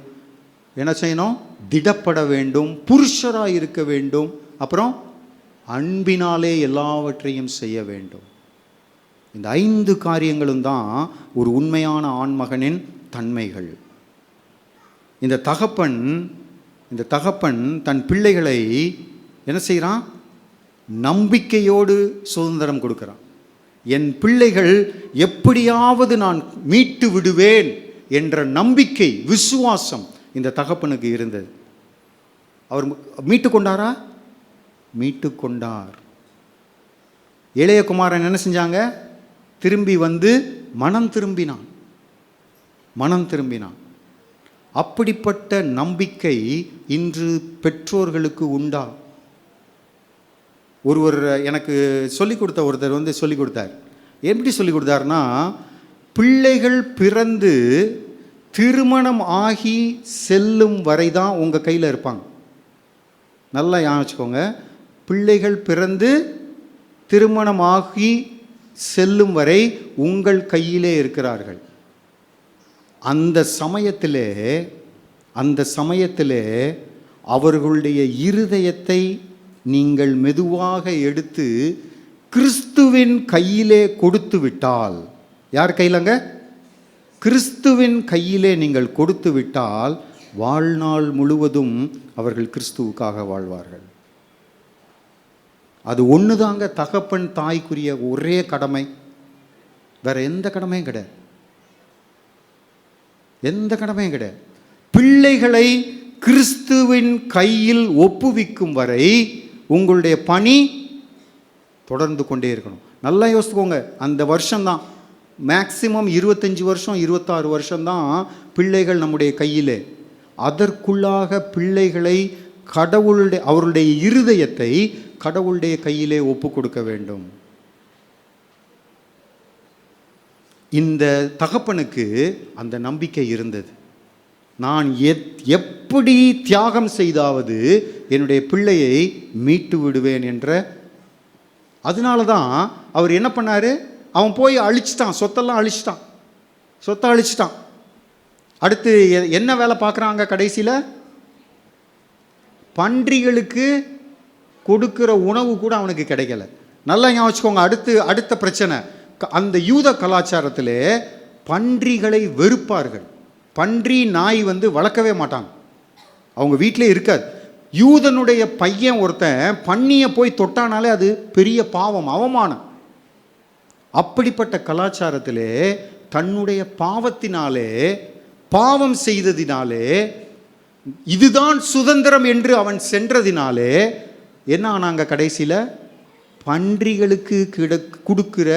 என்ன செய்யணும்? திடப்பட வேண்டும், புருஷராக இருக்க வேண்டும், அப்புறம் அன்பினாலே எல்லாவற்றையும் செய்ய வேண்டும். இந்த 5 காரியங்களும் தான் ஒரு உண்மையான ஆண்மகனின் தன்மைகள். இந்த தகப்பன் தன் பிள்ளைகளை என்ன செய்கிறான்? நம்பிக்கையோடு சுதந்திரம் கொடுக்குறான். என் பிள்ளைகள் எப்படியாவது நான் மீட்டு விடுவேன் என்ற நம்பிக்கை, விசுவாசம் இந்த தகப்பனுக்கு இருந்தது. அவர் மீட்டு கொண்டாரா? மீட்டு கொண்டார். இளைய குமாரன் என்ன செஞ்சாங்க? திரும்பி மனம் திரும்பினான். அப்படிப்பட்ட நம்பிக்கை இன்று பெற்றோர்களுக்கு உண்டா? ஒருவர் எனக்கு சொல்லிக் கொடுத்த ஒருத்தர் சொல்லிக் கொடுத்தார். எப்படி சொல்லிக் கொடுத்தாருன்னா, பிள்ளைகள் பிறந்து திருமணம் ஆகி செல்லும் வரை தான் உங்கள் கையில் இருப்பாங்க. நல்லா ஞாபகம் வச்சுக்கோங்க. பிள்ளைகள் பிறந்து திருமணமாகி செல்லும் வரை உங்கள் கையிலே இருக்கிறார்கள். அந்த சமயத்திலே அவர்களுடைய இருதயத்தை நீங்கள் மெதுவாக எடுத்து கிறிஸ்துவின் கையிலே கொடுத்து விட்டால், யார் கையிலங்க? கிறிஸ்துவின் கையிலே நீங்கள் கொடுத்து விட்டால் வாழ்நாள் முழுவதும் அவர்கள் கிறிஸ்துவுக்காக வாழ்வார்கள். அது ஒண்ணுதாங்க தகப்பன் தாய்க்குரிய ஒரே கடமை. வேற எந்த கடமையும் கிடையாது, எந்த கடமையும் கிடையாது. பிள்ளைகளை கிறிஸ்துவின் கையில் ஒப்புவிக்கும் வரை உங்களுடைய பணி தொடர்ந்து கொண்டே இருக்கணும். நல்லா யோசிச்சுக்கோங்க, அந்த வருஷம்தான் மேக்சிமம் 25 வருஷம் 26 வருஷம்தான் பிள்ளைகள் நம்முடைய கையிலே. அதற்குள்ளாக பிள்ளைகளை கடவுளுடைய அவருடைய இருதயத்தை கடவுளுடைய கையிலே ஒப்பு கொடுக்க வேண்டும். இந்த தகப்பனுக்கு அந்த நம்பிக்கை இருந்தது. நான் எப்படி தியாகம் செய்தாவது என்னுடைய பிள்ளையை மீட்டு விடுவேன் என்ற. அதனால தான் அவர் என்ன பண்ணார், அவன் போய் அழிச்சிட்டான், சொத்தெல்லாம் அழிச்சிட்டான், சொத்தை அழிச்சிட்டான். அடுத்து என்ன வேலை பார்க்குறாங்க கடைசியில்? பன்றிகளுக்கு கொடுக்குற உணவு கூட அவனுக்கு கிடைக்கல. நல்லா ஞாபகம் வச்சுக்கோங்க. அடுத்த பிரச்சனை, அந்த யூத கலாச்சாரத்தில் பன்றிகளை வெறுப்பார்கள். பன்றி நாய் வளர்க்கவே மாட்டாங்க, அவங்க வீட்டிலே இருக்காது. யூதனுடைய பையன் ஒருத்தன் பன்னியை போய் தொட்டானாலே அது பெரிய பாவம், அவமானம். அப்படிப்பட்ட கலாச்சாரத்திலே தன்னுடைய பாவத்தினாலே, பாவம் செய்ததினாலே, இதுதான் சுதந்திரம் என்று அவன் சென்றதினாலே என்ன ஆனாங்க கடைசியில்? பன்றிகளுக்கு கொடுக்கிற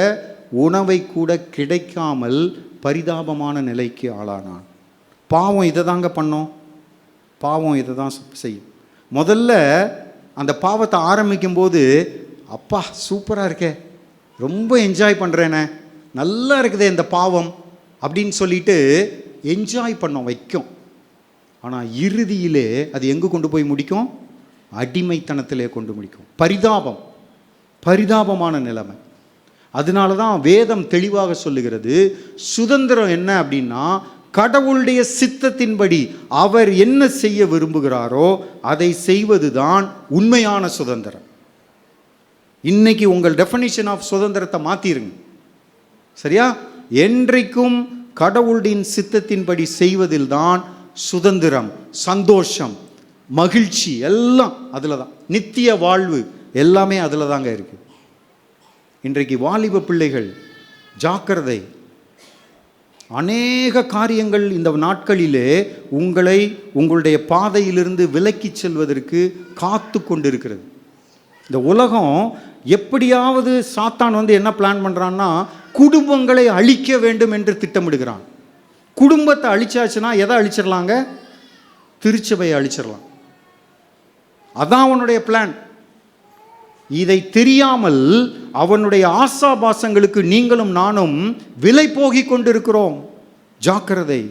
உணவை கூட கிடைக்காமல் பரிதாபமான நிலைக்கு ஆளானான். பாவம் இதை தாங்க பண்ணோம், பாவம் இதை தான் செய்யும். முதல்ல அந்த பாவத்தை ஆரம்பிக்கும் போது, அப்பா சூப்பராக இருக்கே, ரொம்ப என்ஜாய் பண்ணுறேனே, நல்லா இருக்குதே இந்த பாவம் அப்படின்னு சொல்லிட்டு என்ஜாய் பண்ண வைக்கும். ஆனால் இறுதியிலே அது எங்கே கொண்டு போய் முடிக்கும்? அடிமைத்தனத்திலே கொண்டு முடிக்கும். பரிதாபம், பரிதாபமான நிலைமை. அதனால தான் வேதம் தெளிவாக சொல்லுகிறது, சுதந்திரம் என்ன அப்படின்னா, கடவுளுடைய சித்தத்தின்படி அவர் என்ன செய்ய விரும்புகிறாரோ அதை செய்வது தான் உண்மையான சுதந்திரம். இன்னைக்கு உங்கள் டெஃபினிஷன் ஆஃப் சுதந்திரத்தை மாற்றிருங்க, சரியா? என்றைக்கும் கடவுளுடைய சித்தத்தின்படி செய்வதில் தான் சுதந்திரம், சந்தோஷம், மகிழ்ச்சி எல்லாம் அதில் தான். நித்திய வாழ்வு எல்லாமே அதில் தாங்க இருக்கு. இன்றைக்கு வாலிப பிள்ளைகள் ஜாக்கிரதை. அநேக காரியங்கள் இந்த நாட்களிலே உங்களுடைய பாதையிலிருந்து விலக்கி செல்வதற்கு காத்து கொண்டிருக்கிறது. இந்த உலகம் எப்படியாவது சாத்தான் என்ன பிளான் பண்ணுறான்னா, குடும்பங்களை அழிக்க வேண்டும் என்று திட்டமிடுகிறான். குடும்பத்தை அழிச்சாச்சுன்னா எதை அழிச்சிடலாங்க? திருச்சபையை அழிச்சிடலாம். அதான் அவனுடைய பிளான். இதை தெரியாமல் அவனுடைய ஆசாபாசங்களுக்கு நீங்களும் நானும் விலை போகி கொண்டிருக்கிறோம். ஜாக்கிரதை,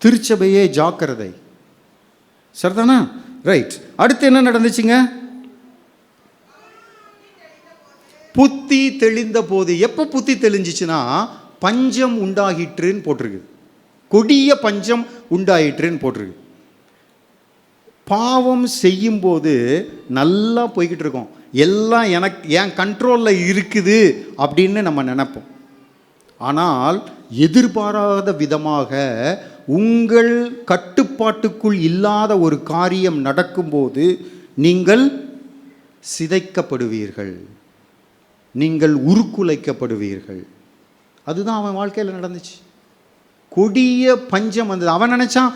திருச்சபையே ஜாக்கிரதை. சரிதானா? ரைட். அடுத்து என்ன நடந்துச்சுங்க? புத்தி தெளிந்த போது. எப்போ புத்தி தெளிஞ்சிச்சுன்னா, பஞ்சம் உண்டாகிற்றுன்னு போட்டிருக்கு. கொடிய பஞ்சம் உண்டாயிற்றுன்னு போட்டிருக்கு. பாவம் செய்யும் போது நல்லா போய்கிட்டு இருக்கோம், எல்லாம் என் கண்ட்ரோலில் இருக்குது அப்படின்னு நம்ம நினைப்போம். ஆனால் எதிர்பாராத விதமாக உங்கள் கட்டுப்பாட்டுக்குள் இல்லாத ஒரு காரியம் நடக்கும்போது நீங்கள் சிதைக்கப்படுவீர்கள், நீங்கள் உருக்குலைக்கப்படுவீர்கள். அதுதான் அவன் வாழ்க்கையில் நடந்துச்சு. கொடிய பஞ்சம் வந்தது. அவன் நினைச்சான்,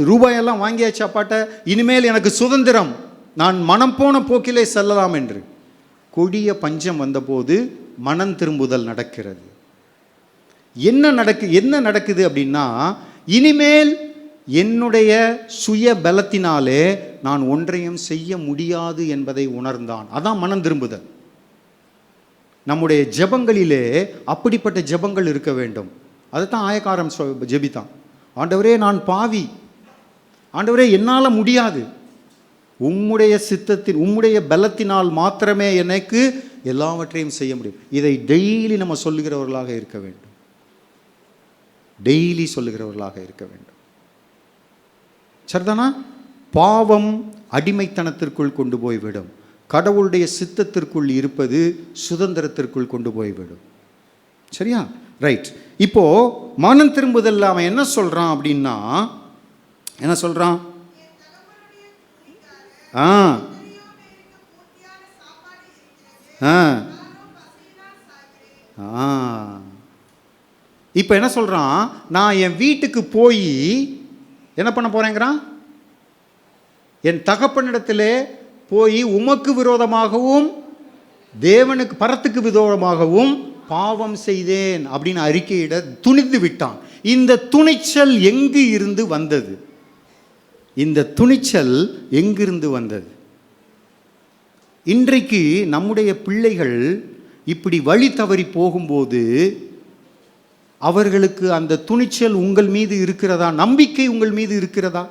ரூபாயெல்லாம் வாங்கியாச்சு அப்பாட்ட, இனிமேல் எனக்கு சுதந்திரம், நான் மனம் போன போக்கிலே செல்லலாம் என்று. கொடிய பஞ்சம் வந்தபோது மனம் திரும்புதல் நடக்கிறது. என்ன நடக்குது அப்படின்னா, இனிமேல் என்னுடைய சுய பலத்தினாலே நான் ஒன்றையும் செய்ய முடியாது என்பதை உணர்ந்தான். அதான் மனம் திரும்புதல். நம்முடைய ஜெபங்களிலே அப்படிப்பட்ட ஜெபங்கள் இருக்க வேண்டும். அதைத்தான் ஆயக்காரன் ஜெபித்தான். ஆண்டவரே, நான் பாவி, ஆண்டவரே என்னால் முடியாது, உம்முடைய சித்தத்தின் உம்முடைய பலத்தினால் மாத்திரமே எனக்கு எல்லாவற்றையும் செய்ய முடியும். இதை டெய்லி நம்ம சொல்லுகிறவர்களாக இருக்க வேண்டும், டெய்லி சொல்லுகிறவர்களாக இருக்க வேண்டும். சரிதானா? பாவம் அடிமைத்தனத்திற்குள் கொண்டு போய்விடும், கடவுளுடைய சித்தத்திற்குள் இருப்பது சுதந்திரத்திற்குள் கொண்டு போய்விடும். சரியா? ரைட். இப்போ மனம் திரும்புதல் அவன் என்ன சொல்றான் அப்படின்னா, என்ன சொல்றான்? ஆ ஆ ஆ இப்போ என்ன சொல்றான்? நான் என் வீட்டுக்கு போய் என்ன பண்ண போறேங்கிறான்? என் தகப்பனிடத்திலே போய் உமக்கு விரோதமாகவும் தேவனுக்கு பரத்துக்கு விரோதமாகவும் பாவம் செய்தேன் அப்படின்னு அறிக்கையிட துணிந்து விட்டான். இந்த துணிச்சல் எங்கு இருந்து வந்தது? இந்த துணிச்சல் எங்கிருந்து வந்தது? இன்றைக்கு நம்முடைய பிள்ளைகள் இப்படி வழி தவறி போகும்போது அவர்களுக்கு அந்த துணிச்சல் உங்கள் மீது இருக்கிறதா? நம்பிக்கை உங்கள் மீது இருக்கிறதா?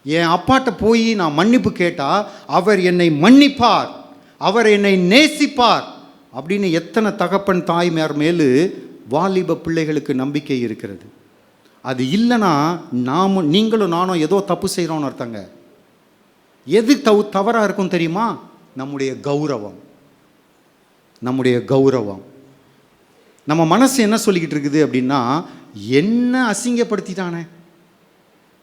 என் அப்பாட்ட போய் நான் மன்னிப்பு கேட்டால் அவர் என்னை மன்னிப்பார், அவர் என்னை நேசிப்பார் அப்படின்னு எத்தனை தகப்பன் தாய்மார் மேலு வாலிப பிள்ளைகளுக்கு நம்பிக்கை இருக்கிறது? அது இல்லைன்னா நீங்களும் நானும் ஏதோ தப்பு செய்கிறோன்னு அர்த்தங்க. எது தவறாக இருக்கும் தெரியுமா? நம்முடைய கௌரவம். நம்முடைய கௌரவம். நம்ம மனசு என்ன சொல்லிக்கிட்டு இருக்குது அப்படின்னா, என்ன அசிங்கப்படுத்திட்டானே,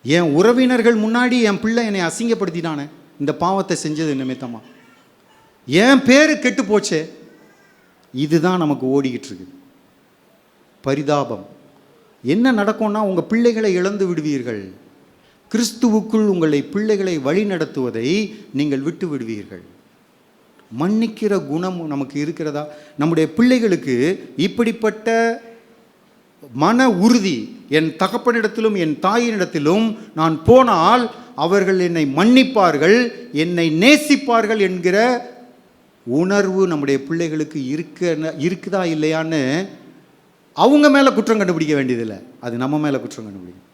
என் உறவினர்கள் முன்னாடி என் பிள்ளை என்னை அசிங்கப்படுத்திட்டானே, இந்த பாவத்தை செஞ்சது நிமித்தமா என் பேரு கெட்டு போச்சே. இதுதான் நமக்கு ஓடிக்கிட்டு இருக்குது. பரிதாபம். என்ன நடக்கும்னா, உங்கள் பிள்ளைகளை இழந்து விடுவீர்கள். கிறிஸ்துவுக்குள் உங்களை பிள்ளைகளை வழி நடத்துவதை நீங்கள் விட்டு விடுவீர்கள். மன்னிக்கிற குணம் நமக்கு இருக்கிறதா? நம்முடைய பிள்ளைகளுக்கு இப்படிப்பட்ட மன உறுதி, என் தகப்பனிடத்திலும் என் தாயினிடத்திலும் நான் போனால் அவர்கள் என்னை மன்னிப்பார்கள், என்னை நேசிப்பார்கள் என்கிற உணர்வு நம்முடைய பிள்ளைகளுக்கு இருக்குதா இல்லையான்னு அவங்க மேலே குற்றம் கண்டுபிடிக்க வேண்டியதில்லை. அது நம்ம மேலே குற்றம் கண்டுபிடிக்கும்.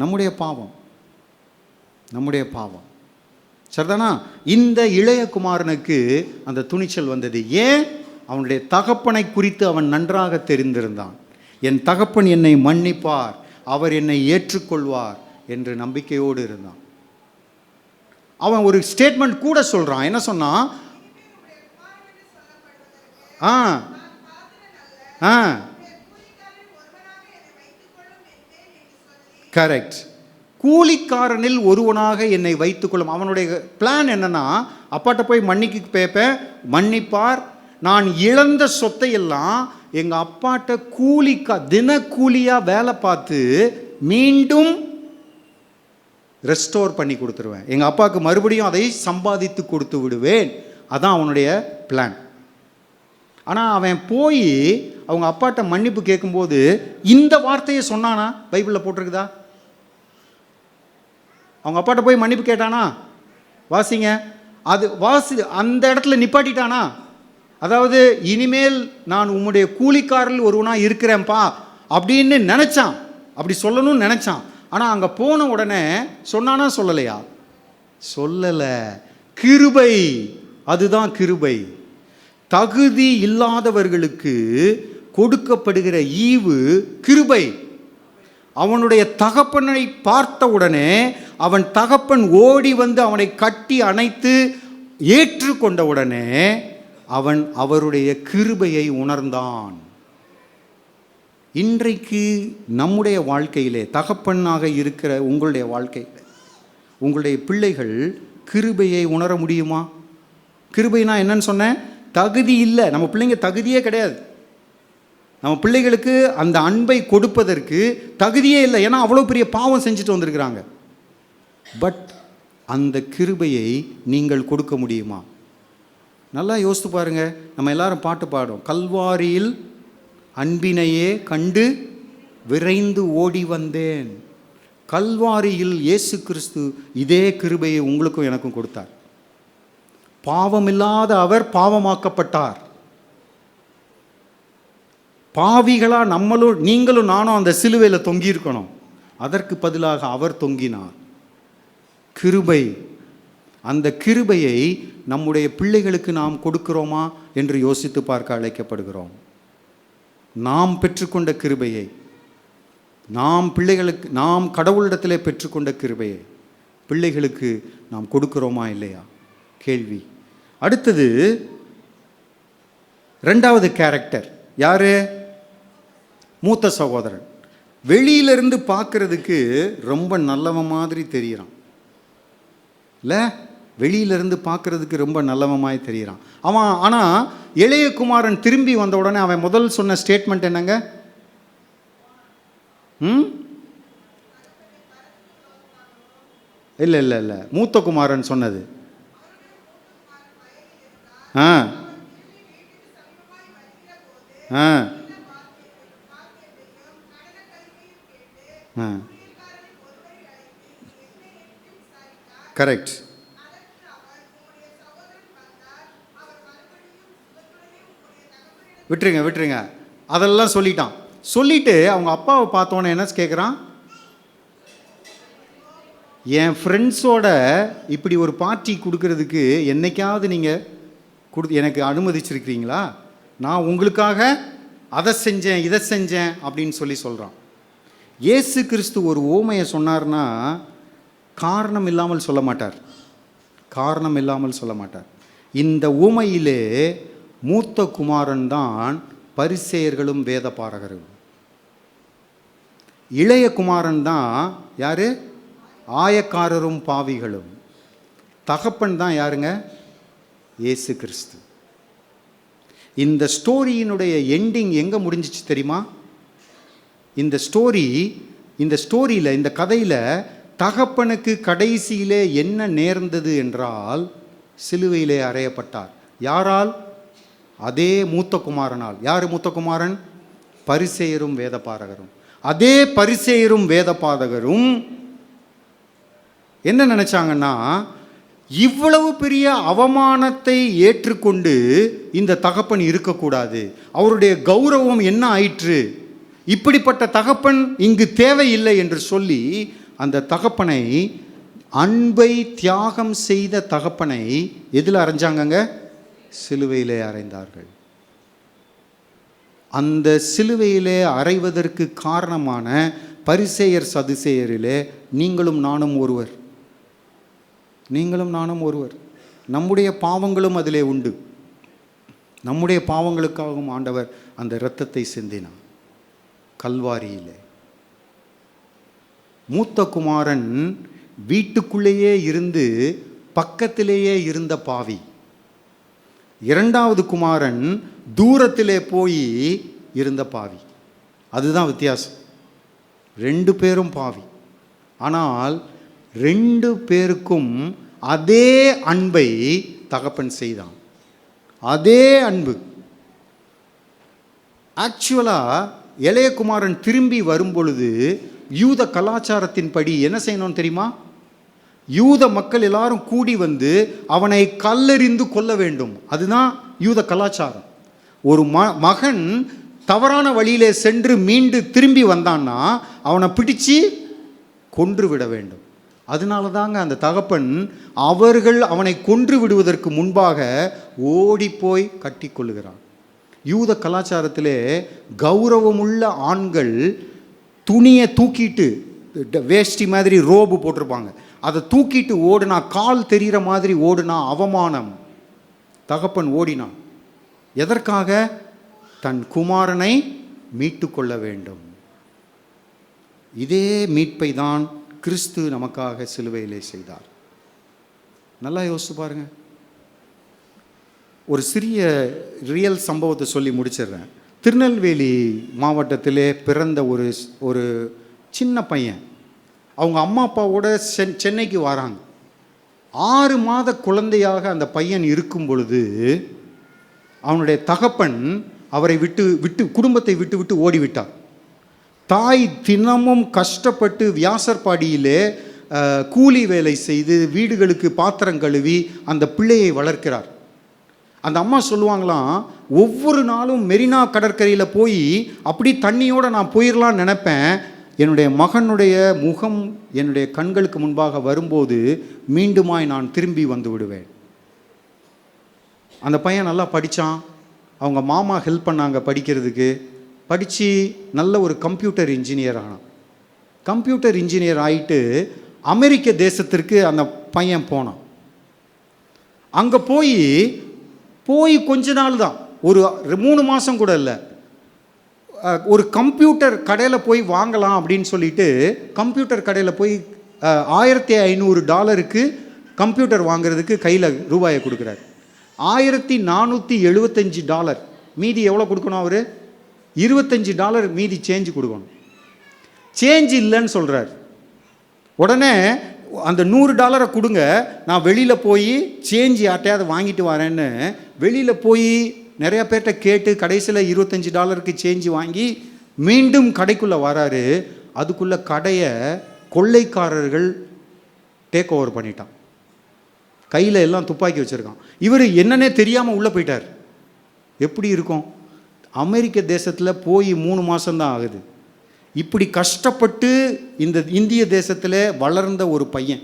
நம்முடைய பாவம், நம்முடைய பாவம். சரிதானா? இந்த இளைய குமாரனுக்கு அந்த துணிச்சல் வந்தது. ஏன்? அவனுடைய தகப்பனை குறித்து அவன் நன்றாக தெரிந்திருந்தான். என் தகப்பன் என்னை மன்னிப்பார், அவர் என்னை ஏற்றுக்கொள்வார் என்று நம்பிக்கையோடு இருந்தான். அவன் ஒரு ஸ்டேட்மெண்ட் கூட சொல்றான். என்ன சொன்னான்? கரெக்ட். கூலிக்காரனில் ஒருவனாக என்னை வைத்துக்கொள்ளும். அவனுடைய பிளான் என்னன்னா, அப்பாட்ட போய் மன்னிக்கு பேப்பேன், மன்னிப்பார், நான் இழந்த சொத்தை எல்லாம் எங்கள் அப்பாட்ட தினக்கூலியாக வேலை பார்த்து மீண்டும் ரெஸ்டோர் பண்ணி கொடுத்துருவேன். எங்கள் அப்பாவுக்கு மறுபடியும் அதை சம்பாதித்து கொடுத்து விடுவேன். அதான் அவனுடைய பிளான். ஆனால் அவன் போய் அவங்க அப்பாட்ட மன்னிப்பு கேட்கும்போது இந்த வார்த்தையை சொன்னானா? பைபிளில் போட்டிருக்குதா? அவங்க அப்பாட்ட போய் மன்னிப்பு கேட்டானா? வாசிங்க. அது அந்த இடத்துல நிப்பாட்டிட்டானா? அதாவது இனிமேல் நான் உம்முடைய கூலிக்காரில் ஒருவனாக இருக்கிறேன்ப்பா அப்படின்னு நினச்சான். அப்படி சொல்லணும்னு நினச்சான். ஆனால் அங்கே போன உடனே சொன்னானா? சொல்லலையா? சொல்லலை. கிருபை. அதுதான் கிருபை. தகுதி இல்லாதவர்களுக்கு கொடுக்கப்படுகிற ஈவு கிருபை. அவனுடைய தகப்பனை பார்த்த உடனே அவன் தகப்பன் ஓடி வந்து அவனை கட்டி அணைத்து ஏற்றுக்கொண்ட உடனே அவன் அவருடைய கிருபையை உணர்ந்தான். இன்றைக்கு நம்முடைய வாழ்க்கையிலே தகப்பனாக இருக்கிற உங்களுடைய வாழ்க்கையில் உங்களுடைய பிள்ளைகள் கிருபையை உணர முடியுமா? கிருபைனா என்னன்னு சொன்னேன்? தகுதி இல்லை. நம்ம பிள்ளைங்க தகுதியே கிடையாது. நம்ம பிள்ளைகளுக்கு அந்த அன்பை கொடுப்பதற்கு தகுதியே இல்லை. ஏன்னா அவ்வளோ பெரிய பாவம் செஞ்சுட்டு வந்திருக்கிறாங்க. பட் அந்த கிருபையை நீங்கள் கொடுக்க முடியுமா? நல்லா யோசித்து பாருங்க. நம்ம எல்லாரும் பாட்டு பாடும், கல்வாரியில் அன்பினையே கண்டு விரைந்து ஓடி வந்தேன். கல்வாரியில் இயேசு கிறிஸ்து இதே கிருபையை உங்களுக்கும் எனக்கும் கொடுத்தார். பாவமில்லாத அவர் பாவமாக்கப்பட்டார். பாவிகளா நீங்களும் நானும் அந்த சிலுவையில் தொங்கியிருக்கணும். அதற்கு பதிலாக அவர் தொங்கினார். கிருபை. அந்த கிருபையை நம்முடைய பிள்ளைகளுக்கு நாம் கொடுக்கிறோமா என்று யோசித்து பார்க்க அழைக்கப்படுகிறோம். நாம் பெற்றுக்கொண்ட கிருபையை, நாம் கடவுளிடத்திலே பெற்றுக்கொண்ட கிருபையை பிள்ளைகளுக்கு நாம் கொடுக்கிறோமா இல்லையா? கேள்வி. அடுத்தது 2வது கேரக்டர் யாரு? மூத்த சகோதரன். வெளியிலிருந்து பார்க்கறதுக்கு ரொம்ப நல்லவன் மாதிரி தெரிகிறான் இல்லை? வெளியிலிருந்து பார்க்கறதுக்கு ரொம்ப நல்லவன் மாதிரி தெரிகிறான் அவன். ஆனால் இளைய குமாரன் திரும்பி வந்த உடனே அவன் முதல் சொன்ன ஸ்டேட்மெண்ட் என்னங்க? இல்லை இல்லை இல்லை, மூத்த குமாரன் சொன்னது. ஆ ஆ ஆ கரெக்ட். விட்டுருங்க, அதெல்லாம் சொல்லிட்டான். சொல்லிட்டு அவங்க அப்பாவை பார்த்தோன்னே என்ன கேட்குறான்? என் ஃப்ரெண்ட்ஸோட இப்படி ஒரு பார்ட்டி கொடுக்கறதுக்கு என்னைக்காவது நீங்கள் எனக்கு அனுமதிச்சிருக்கிறீங்களா? நான் உங்களுக்காக அதை செஞ்சேன் இதை செஞ்சேன் அப்படின்னு சொல்கிறான். இயேசு கிறிஸ்து ஒரு ஓமையை சொன்னார்னா காரணம் இல்லாமல் சொல்ல மாட்டார். இந்த ஊமையிலே மூத்த குமாரன் தான் பரிசேயர்களும் வேத பாரகரும். இளைய குமாரன் தான் யாரு? ஆயக்காரரும் பாவிகளும். தகப்பன் தான் யாருங்க? இயேசு கிறிஸ்து. இந்த ஸ்டோரியினுடைய எண்டிங் எங்கே முடிஞ்சிச்சு தெரியுமா? இந்த ஸ்டோரியில் இந்த கதையில் தகப்பனுக்கு கடைசியிலே என்ன நேர்ந்தது என்றால் சிலுவையிலே அறையப்பட்டார். யாரால்? அதே மூத்த குமாரனால். யார் மூத்த குமாரன்? பரிசேயரும் வேதபாரகரும். அதே பரிசேயரும் வேதபாரகரும் என்ன நினைச்சாங்கன்னா, இவ்வளவு பெரிய அவமானத்தை ஏற்றுக்கொண்டு இந்த தகப்பன் இருக்கக்கூடாது, அவருடைய கௌரவம் என்ன ஆயிற்று, இப்படிப்பட்ட தகப்பன் இங்கு தேவையில்லை என்று சொல்லி அந்த தகப்பனை, அன்பை தியாகம் செய்த தகப்பனை எதில் அறைஞ்சாங்கங்க? சிலுவையிலே அறைந்தார்கள். அந்த சிலுவையிலே அறைவதற்கு காரணமான பரிசேயர் சதுசேயரிலே நீங்களும் நானும் ஒருவர். நம்முடைய பாவங்களும் அதிலே உண்டு. நம்முடைய பாவங்களுக்காகவும் ஆண்டவர் அந்த இரத்தத்தை சிந்தினார் கல்வாரியிலே. மூத்த குமாரன் வீட்டுக்குள்ளேயே இருந்து பக்கத்திலேயே இருந்த பாவி. இரண்டாவது குமாரன் தூரத்திலே போய் இருந்த பாவி. அதுதான் வித்தியாசம். 2 பேரும் பாவி. ஆனால் 2 பேருக்கும் அதே அன்பை தகப்பன் செய்தான். அதே அன்பு. ஆக்சுவலாக இளைய குமாரன் திரும்பி வரும்பொழுது யூத கலாச்சாரத்தின்படி என்ன செய்யணும்னு தெரியுமா? யூத மக்கள் எல்லாரும் கூடி வந்து அவனை கல்லெறிந்து கொல்ல வேண்டும். அதுதான் யூத கலாச்சாரம். ஒரு மகன் தவறான வழியிலே சென்று மீண்டு திரும்பி வந்தான்னா அவனை பிடிச்சு கொன்று விட வேண்டும். அதனால தாங்க அந்த தகப்பன் அவர்கள் அவனை கொன்று விடுவதற்கு முன்பாக ஓடி போய் கட்டி கொள்ளுகிறான். யூத கலாச்சாரத்திலே கௌரவமுள்ள ஆண்கள் துணியை தூக்கிட்டு, வேஷ்டி மாதிரி ரோபு போட்டிருப்பாங்க, அதை தூக்கிட்டு ஓடுனா, கால் தெரிகிற மாதிரி ஓடுனா அவமானம். தகப்பன் ஓடினான். எதற்காக? தன் குமாரனை மீட்டு கொள்ள வேண்டும். இதே மீட்பை தான் கிறிஸ்து நமக்காக சிலுவையிலே செய்தார். நல்லா யோசிச்சு பாருங்க. ஒரு சிறிய ரியல் சம்பவத்தை சொல்லி முடிச்சிடுறேன். திருநெல்வேலி மாவட்டத்திலே பிறந்த ஒரு சின்ன பையன் அவங்க அம்மா அப்பாவோட சென்னைக்கு வராங்க. 6 மாத குழந்தையாக அந்த பையன் இருக்கும் பொழுது அவனுடைய தகப்பன் அவரை விட்டு குடும்பத்தை விட்டு ஓடிவிட்டார். தாய் தினமும் கஷ்டப்பட்டு வியாசர்பாடியிலே கூலி வேலை செய்து வீடுகளுக்கு பாத்திரம் கழுவி அந்த பிள்ளையை வளர்க்கிறார். அந்த அம்மா சொல்லுவாங்களாம், ஒவ்வொரு நாளும் மெரினா கடற்கரையில் போய் அப்படி தண்ணியோடு நான் போயிடலான்னு நினைப்பேன். என்னுடைய மகனுடைய முகம் என்னுடைய கண்களுக்கு முன்பாக வரும்போது மீண்டுமாய் நான் திரும்பி வந்து விடுவேன். அந்த பையன் நல்லா படித்தான். அவங்க மாமா ஹெல்ப் பண்ணாங்க படிக்கிறதுக்கு. படித்து நல்ல ஒரு கம்ப்யூட்டர் இன்ஜினியர் ஆனான். கம்ப்யூட்டர் இன்ஜினியர் ஆகிட்டு அமெரிக்க தேசத்திற்கு அந்த பையன் போனான். அங்கே போய் கொஞ்ச நாள் தான், ஒரு 3 மாதம் கூட இல்லை, ஒரு கம்ப்யூட்டர் கடையில் போய் வாங்கலாம் அப்படின்னு சொல்லிட்டு கம்ப்யூட்டர் கடையில் போய் $1500 கம்ப்யூட்டர் வாங்குறதுக்கு கையில் ரூபாயை கொடுக்குறாரு. $1475 மீதி எவ்வளோ கொடுக்கணும்? அவர் $25 மீதி சேஞ்சு கொடுக்கணும். சேஞ்ச் இல்லைன்னு சொல்கிறார். உடனே அந்த $100 கொடுங்க, நான் வெளியில் போய் சேஞ்ச் யார்ட்டையாவது வாங்கிட்டு வரேன்னு வெளியில் போய் நிறையா பேர்கிட்ட கேட்டு கடைசியில் $25 சேஞ்சு வாங்கி மீண்டும் கடைக்குள்ளே வராரு. அதுக்குள்ளே கடையை கொள்ளைக்காரர்கள் டேக் ஓவர் பண்ணிட்டான். கையில் எல்லாம் துப்பாக்கி வச்சுருக்கான். இவர் என்னன்னே தெரியாமல் உள்ளே போயிட்டார். எப்படி இருக்கும்? அமெரிக்க தேசத்தில் போய் 3 மாதம்தான் ஆகுது. இப்படி கஷ்டப்பட்டு இந்த இந்திய தேசத்தில் வளர்ந்த ஒரு பையன்,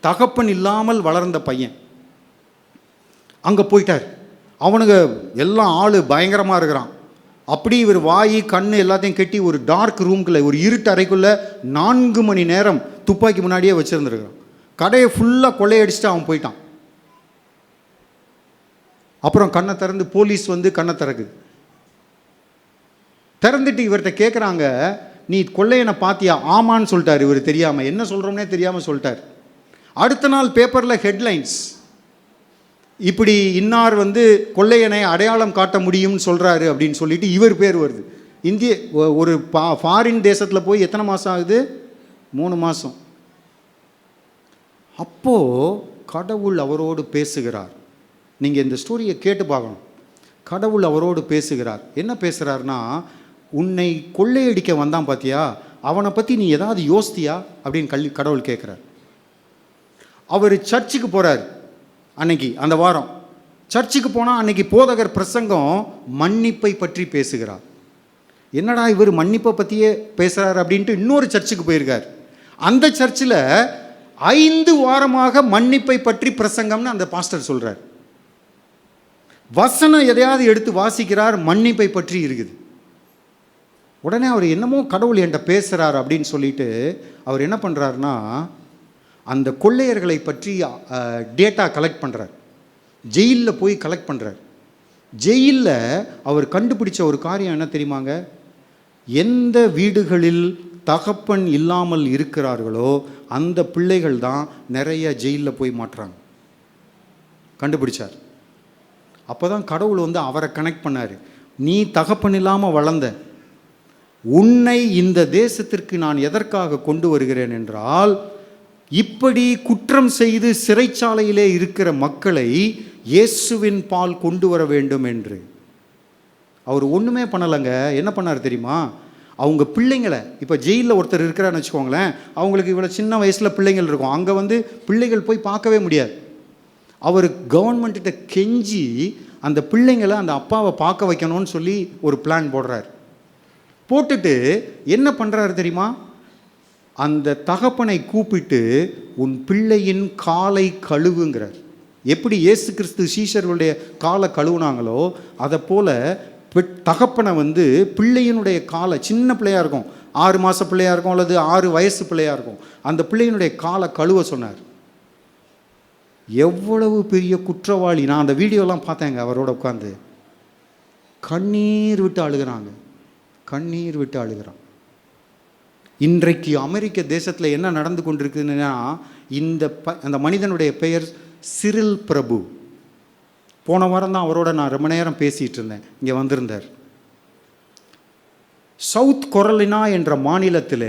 தகப்பன் இல்லாமல் வளர்ந்த பையன் அங்கே போயிட்டார். அவனுங்க எல்லாம் ஆள் பயங்கரமாக இருக்கிறான். அப்படி இவர் வாய் கண் எல்லாத்தையும் கட்டி ஒரு டார்க் ரூம்குள்ளே, ஒரு இருட்டு அறைக்குள்ளே 4 மணி நேரம் துப்பாக்கி முன்னாடியே வச்சுருந்துருக்கிறான். கடையை ஃபுல்லாக கொள்ளையடிச்சுட்டு அவன் போயிட்டான். அப்புறம் கண்ணை திறந்து போலீஸ் வந்து கண்ணை திறக்குது. திறந்துட்டு இவர்கிட்ட கேட்குறாங்க, நீ கொள்ளையனை பார்த்தியா? ஆமான்னு சொல்லிட்டார். இவர் தெரியாமல், என்ன சொல்கிறோம்னே தெரியாமல் சொல்லிட்டார். அடுத்த நாள் பேப்பரில் ஹெட்லைன்ஸ், இப்படி இன்னார் வந்து கொள்ளையனை அடையாளம் காட்ட முடியும்னு சொல்கிறாரு அப்படின்னு சொல்லிட்டு இவர் பேர் வருது. இந்திய ஒரு ஃபாரின் தேசத்தில் போய் எத்தனை மாதம் ஆகுது? 3 மாதம். அப்போது கடவுள் அவரோடு பேசுகிறார். நீங்கள் இந்த ஸ்டோரியை கேட்டு பார்க்கணும். கடவுள் அவரோடு பேசுகிறார். என்ன பேசுகிறார்னா, உன்னை கொள்ளையடிக்க வந்தான் பார்த்தியா, அவனை பற்றி நீ ஏதாவது யோசித்தியா அப்படின்னு கடவுள் கேட்குறார். அவர் சர்ச்சுக்கு போகிறார். அன்னைக்கு அந்த வாரம் சர்ச்சுக்கு போனால் அன்னைக்கு போதகர் பிரசங்கம் மன்னிப்பை பற்றி பேசுகிறார். என்னடா இவர் மன்னிப்பை பற்றியே பேசுகிறார் அப்படின்ட்டு இன்னொரு சர்ச்சுக்கு போயிருக்கார். அந்த சர்ச்சில் 5 வாரமாக மன்னிப்பை பற்றி பிரசங்கம்னு அந்த பாஸ்டர் சொல்கிறார். வசனம் எதையாவது எடுத்து வாசிக்கிறார், மன்னிப்பை பற்றி இருக்குது. உடனே அவர் என்னமோ கடவுள் என்கிட்ட பேசுகிறார் அப்படின்னு சொல்லிட்டு அவர் என்ன பண்ணுறாருனா, அந்த கொள்ளையர்களை பற்றி டேட்டா கலெக்ட் பண்ணுறார். ஜெயிலில் போய் கலெக்ட் பண்ணுறார். ஜெயிலில் அவர் கண்டுபிடிச்ச ஒரு காரியம் என்ன தெரியுமாங்க? எந்த வீடுகளில் தகப்பன் இல்லாமல் இருக்கிறார்களோ அந்த பிள்ளைகள் தான் நிறைய ஜெயிலில் போய் மாட்டுறாங்க. கண்டுபிடிச்சார். அப்போ தான் கடவுள் வந்து அவரை கனெக்ட் பண்ணார். நீ தகப்பன் இல்லாமல் வளர்ந்த, உன்னை இந்த தேசத்திற்கு நான் எதற்காக கொண்டு வருகிறேன் என்றால், இப்படி குற்றம் செய்து சிறைச்சாலையிலே இருக்கிற மக்களை இயேசுவின் பால் கொண்டு வர வேண்டும் என்று. அவர் ஒன்றுமே பண்ணலைங்க. என்ன பண்ணார் தெரியுமா? அவங்க பிள்ளைங்களை, இப்போ ஜெயிலில் ஒருத்தர் இருக்கிறான்னு வச்சுக்கோங்களேன், அவங்களுக்கு இவ்வளோ சின்ன வயசில் பிள்ளைங்கள் இருக்கும். அங்கே வந்து பிள்ளைகள் போய் பார்க்கவே முடியாது. அவர் கவர்மெண்ட்டிட்ட கெஞ்சி அந்த பிள்ளைங்களை அந்த அப்பாவை பார்க்க வைக்கணும்னு சொல்லி ஒரு பிளான் போடுறார். போட்டுட்டு என்ன பண்ணுறாரு தெரியுமா? அந்த தகப்பனை கூப்பிட்டு உன் பிள்ளையின் காலை கழுவுங்கிறார். எப்படி இயேசு கிறிஸ்து சீஷர்களுடைய காலை கழுவுனாங்களோ அதை போல் தகப்பனை வந்து பிள்ளையினுடைய காலை, சின்ன பிள்ளையாக இருக்கும், 6 மாத பிள்ளையாக இருக்கும் அல்லது 6 வயசு பிள்ளையாக இருக்கும், அந்த பிள்ளையினுடைய காலை கழுவ சொன்னார். எவ்வளவு பெரிய குற்றவாளி! நான் அந்த வீடியோலாம் பார்த்தேங்க. அவரோட உட்காந்து கண்ணீர் விட்டு அழுகிறாங்க, கண்ணீர் விட்டு அழுகிறான். இன்றைக்கு அமெரிக்க தேசத்தில் என்ன நடந்து கொண்டிருக்குதுன்னா, அந்த மனிதனுடைய பெயர் சிரில் பிரபு. போன வாரம் தான் அவரோட நான் ரொம்ப நேரம் பேசிகிட்டு இருந்தேன். இங்கே வந்திருந்தார். சவுத் கொரலினா என்ற மாநிலத்தில்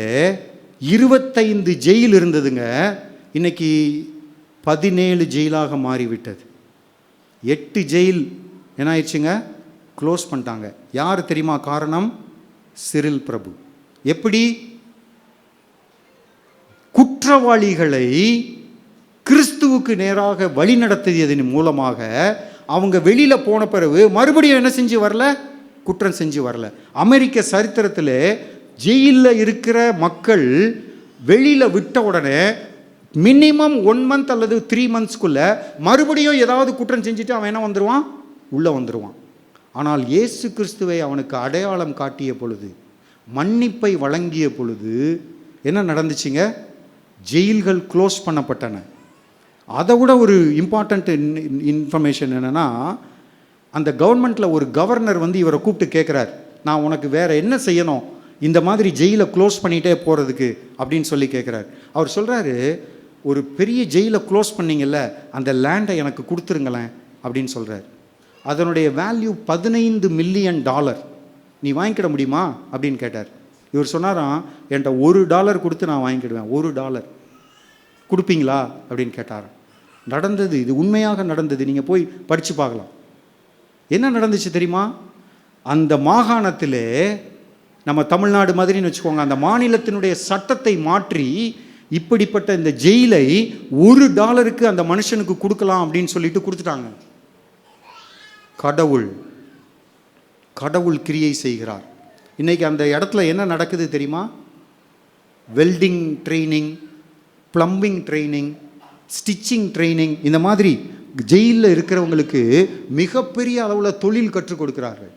25 ஜெயில் இருந்ததுங்க. இன்னைக்கு 17 ஜெயிலாக மாறிவிட்டது. 8 ஜெயில் என்ன ஆயிடுச்சுங்க? க்ளோஸ் பண்ணிட்டாங்க. யார் தெரியுமா காரணம்? சிரில் பிரபு. எப்படி? குற்றவாளிகளை கிறிஸ்துவுக்கு நேராக வழி நடத்தியதன் மூலமாக அவங்க வெளியில் போன பிறகு மறுபடியும் என்ன செஞ்சு வரல? குற்றம் செஞ்சு வரல. அமெரிக்க சரித்திரத்தில் ஜெயிலில் இருக்கிற மக்கள் வெளியில் விட்ட உடனே மினிமம் 1 மந்த் அல்லது 3 மந்த்ஸ்க்குள்ளே மறுபடியும் ஏதாவது குற்றம் செஞ்சுட்டு அவன் என்ன வந்துடுவான்? உள்ளே வந்துடுவான். ஆனால் இயேசு கிறிஸ்துவை அவனுக்கு அடையாளம் காட்டிய பொழுது, மன்னிப்பை வழங்கிய பொழுது என்ன நடந்துச்சுங்க? ஜெயில்கள் க்ளோஸ் பண்ணப்பட்டன. அதை விட ஒரு இம்பார்ட்டண்ட் இன்ஃபர்மேஷன் என்னென்னா, அந்த கவர்மெண்ட்டில் ஒரு கவர்னர் வந்து இவரை கூப்பிட்டு கேட்குறார், நான் உனக்கு வேறு என்ன செய்யணும் இந்த மாதிரி ஜெயிலை க்ளோஸ் பண்ணிகிட்டே போகிறதுக்கு அப்படின்னு சொல்லி கேட்குறாரு. அவர் சொல்கிறாரு, ஒரு பெரிய ஜெயிலை க்ளோஸ் பண்ணிங்கல்ல, அந்த லேண்டை எனக்கு கொடுத்துருங்களேன் அப்படின்னு சொல்கிறார். அதனுடைய வேல்யூ $15 மில்லியன். நீ வாங்கிக்கிட முடியுமா அப்படின்னு கேட்டார். இவர் சொன்னாராம், என்கிட்ட $1 கொடுத்து நான் வாங்கிக்கிடுவேன், $1 கொடுப்பீங்களா அப்படின்னு கேட்டாராம். நடந்தது, இது உண்மையாக நடந்தது, நீங்கள் போய் படித்து பார்க்கலாம். என்ன நடந்துச்சு தெரியுமா? அந்த மாகாணத்திலே, நம்ம தமிழ்நாடு மாதிரின்னு வச்சுக்கோங்க, அந்த மாநிலத்தினுடைய சட்டத்தை மாற்றி இப்படிப்பட்ட இந்த ஜெயிலை $1 அந்த மனுஷனுக்கு கொடுக்கலாம் அப்படின்னு சொல்லிட்டு கொடுத்துட்டாங்க. கடவுள் கிரியை செய்கிறார். இன்றைக்கி அந்த இடத்துல என்ன நடக்குது தெரியுமா? Welding training, plumbing training, stitching training, இந்த மாதிரி ஜெயிலில் இருக்கிறவங்களுக்கு மிகப்பெரிய அளவில் தொழில் கற்றுக் கொடுக்குறார்கள்.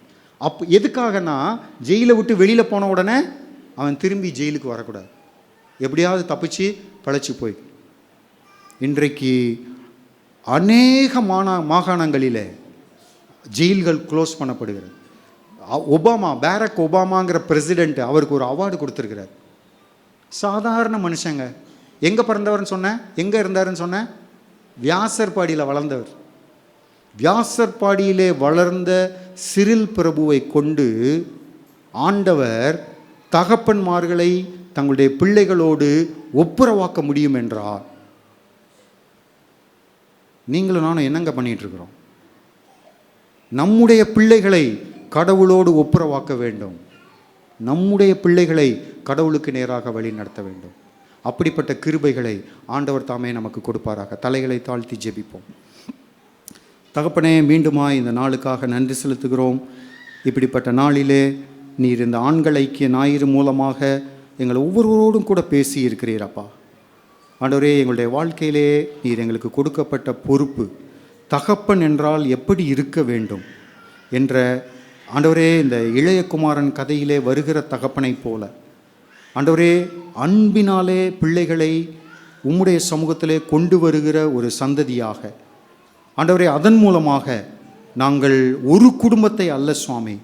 எதுக்காகனா, ஜெயிலை விட்டு வெளியில் போன உடனே அவன் திரும்பி ஜெயிலுக்கு வரக்கூடாது, எப்படியாவது தப்பிச்சு பழைச்சி போய். இன்றைக்கு அநேக மாகாணங்களில் ஜெயில்கள் க்ளோஸ் பண்ணப்படுகிறது. பேரக் ஒபாமாங்கிற பிரசிடெண்ட் அவருக்கு ஒரு அவார்டு கொடுத்துருக்கிறார். சாதாரண மனுஷங்க. எங்கே பிறந்தவர்னு சொன்னேன், எங்கே இருந்தாருன்னு சொன்னேன், வியாசர்பாடியில் வளர்ந்தவர். வியாசர்பாடியிலே வளர்ந்த சிறில் பிரபுவை கொண்டு ஆண்டவர் தகப்பன்மார்களை தங்களுடைய பிள்ளைகளோடு ஒப்புரவாக்க முடியும் என்றார். நீங்களும் நானும் என்னங்க பண்ணிட்டு இருக்கிறோம்? நம்முடைய பிள்ளைகளை கடவுளோடு ஒப்புரவாக்க வேண்டும். நம்முடைய பிள்ளைகளை கடவுளுக்கு நேராக வழி நடத்த வேண்டும். அப்படிப்பட்ட கிருபைகளை ஆண்டவர் தாமே நமக்கு கொடுப்பாராக. தலைகளை தாழ்த்தி ஜெபிப்போம். தகப்பனே, மீண்டுமாய் இந்த நாளுக்காக நன்றி செலுத்துகிறோம். இப்படிப்பட்ட நாளிலே நீர் இந்த ஆண்கள் ஐக்கிய ஞாயிறு மூலமாக எங்கள் ஒவ்வொருவரோடும் கூட பேசி இருக்கிறீரப்பா. ஆண்டவரே, எங்களுடைய வாழ்க்கையிலே நீர் எங்களுக்கு கொடுக்கப்பட்ட பொறுப்பு, தகப்பன் என்றால் எப்படி இருக்க வேண்டும் என்ற ஆண்டவரே, இந்த இளையகுமாரன் கதையிலே வருகிற தகப்பனைப் போல ஆண்டவரே, அன்பினாலே பிள்ளைகளை உம்முடைய சமூகத்திலே கொண்டு வருகிற ஒரு சந்ததியாக ஆண்டவரே, அதன் மூலமாக நாங்கள் ஒரு குடும்பத்தை அல்ல சுவாமி,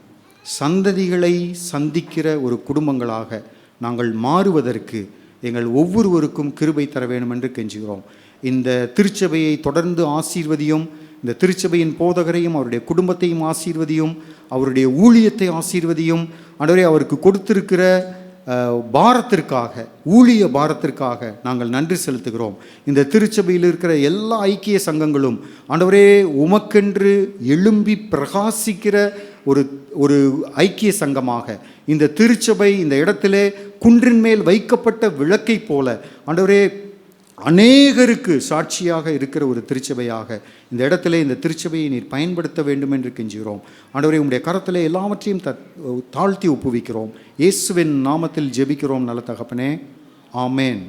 சந்ததிகளை சந்திக்கிற ஒரு குடும்பங்களாக நாங்கள் மாறுவதற்கு எங்கள் ஒவ்வொருவருக்கும் கிருபை தர வேண்டும் என்று கெஞ்சுகிறோம். இந்த திருச்சபையை தொடர்ந்து ஆசீர்வதியும். இந்த திருச்சபையின் போதகரையும் அவருடைய குடும்பத்தையும் ஆசீர்வதியும். அவருடைய ஊழியத்தை ஆசீர்வதியும். ஆண்டவரே, அவருக்கு கொடுத்திருக்கிற பாரத்திற்காக, ஊழிய பாரத்திற்காக நாங்கள் நன்றி செலுத்துகிறோம். இந்த திருச்சபையில் இருக்கிற எல்லா ஐக்கிய சங்கங்களும் ஆண்டவரே, உமக்கென்று எழும்பி பிரகாசிக்கிற ஒரு ஐக்கிய சங்கமாக இந்த திருச்சபை இந்த இடத்திலே குன்றின் மேல் வைக்கப்பட்ட விளக்கை போல ஆண்டவரே, அநேகருக்கு சாட்சியாக இருக்கிற ஒரு திருச்சபையாக இந்த இடத்துல இந்த திருச்சபையை நீர் பயன்படுத்த வேண்டும் என்று கெஞ்சுகிறோம். ஆண்டவரே, உம்முடைய கரத்திலே எல்லாவற்றையும் தாழ்த்தி ஒப்புவிக்கிறோம். இயேசுவின் நாமத்தில் ஜெபிக்கிறோம் நல்ல தகப்பனே, ஆமேன்.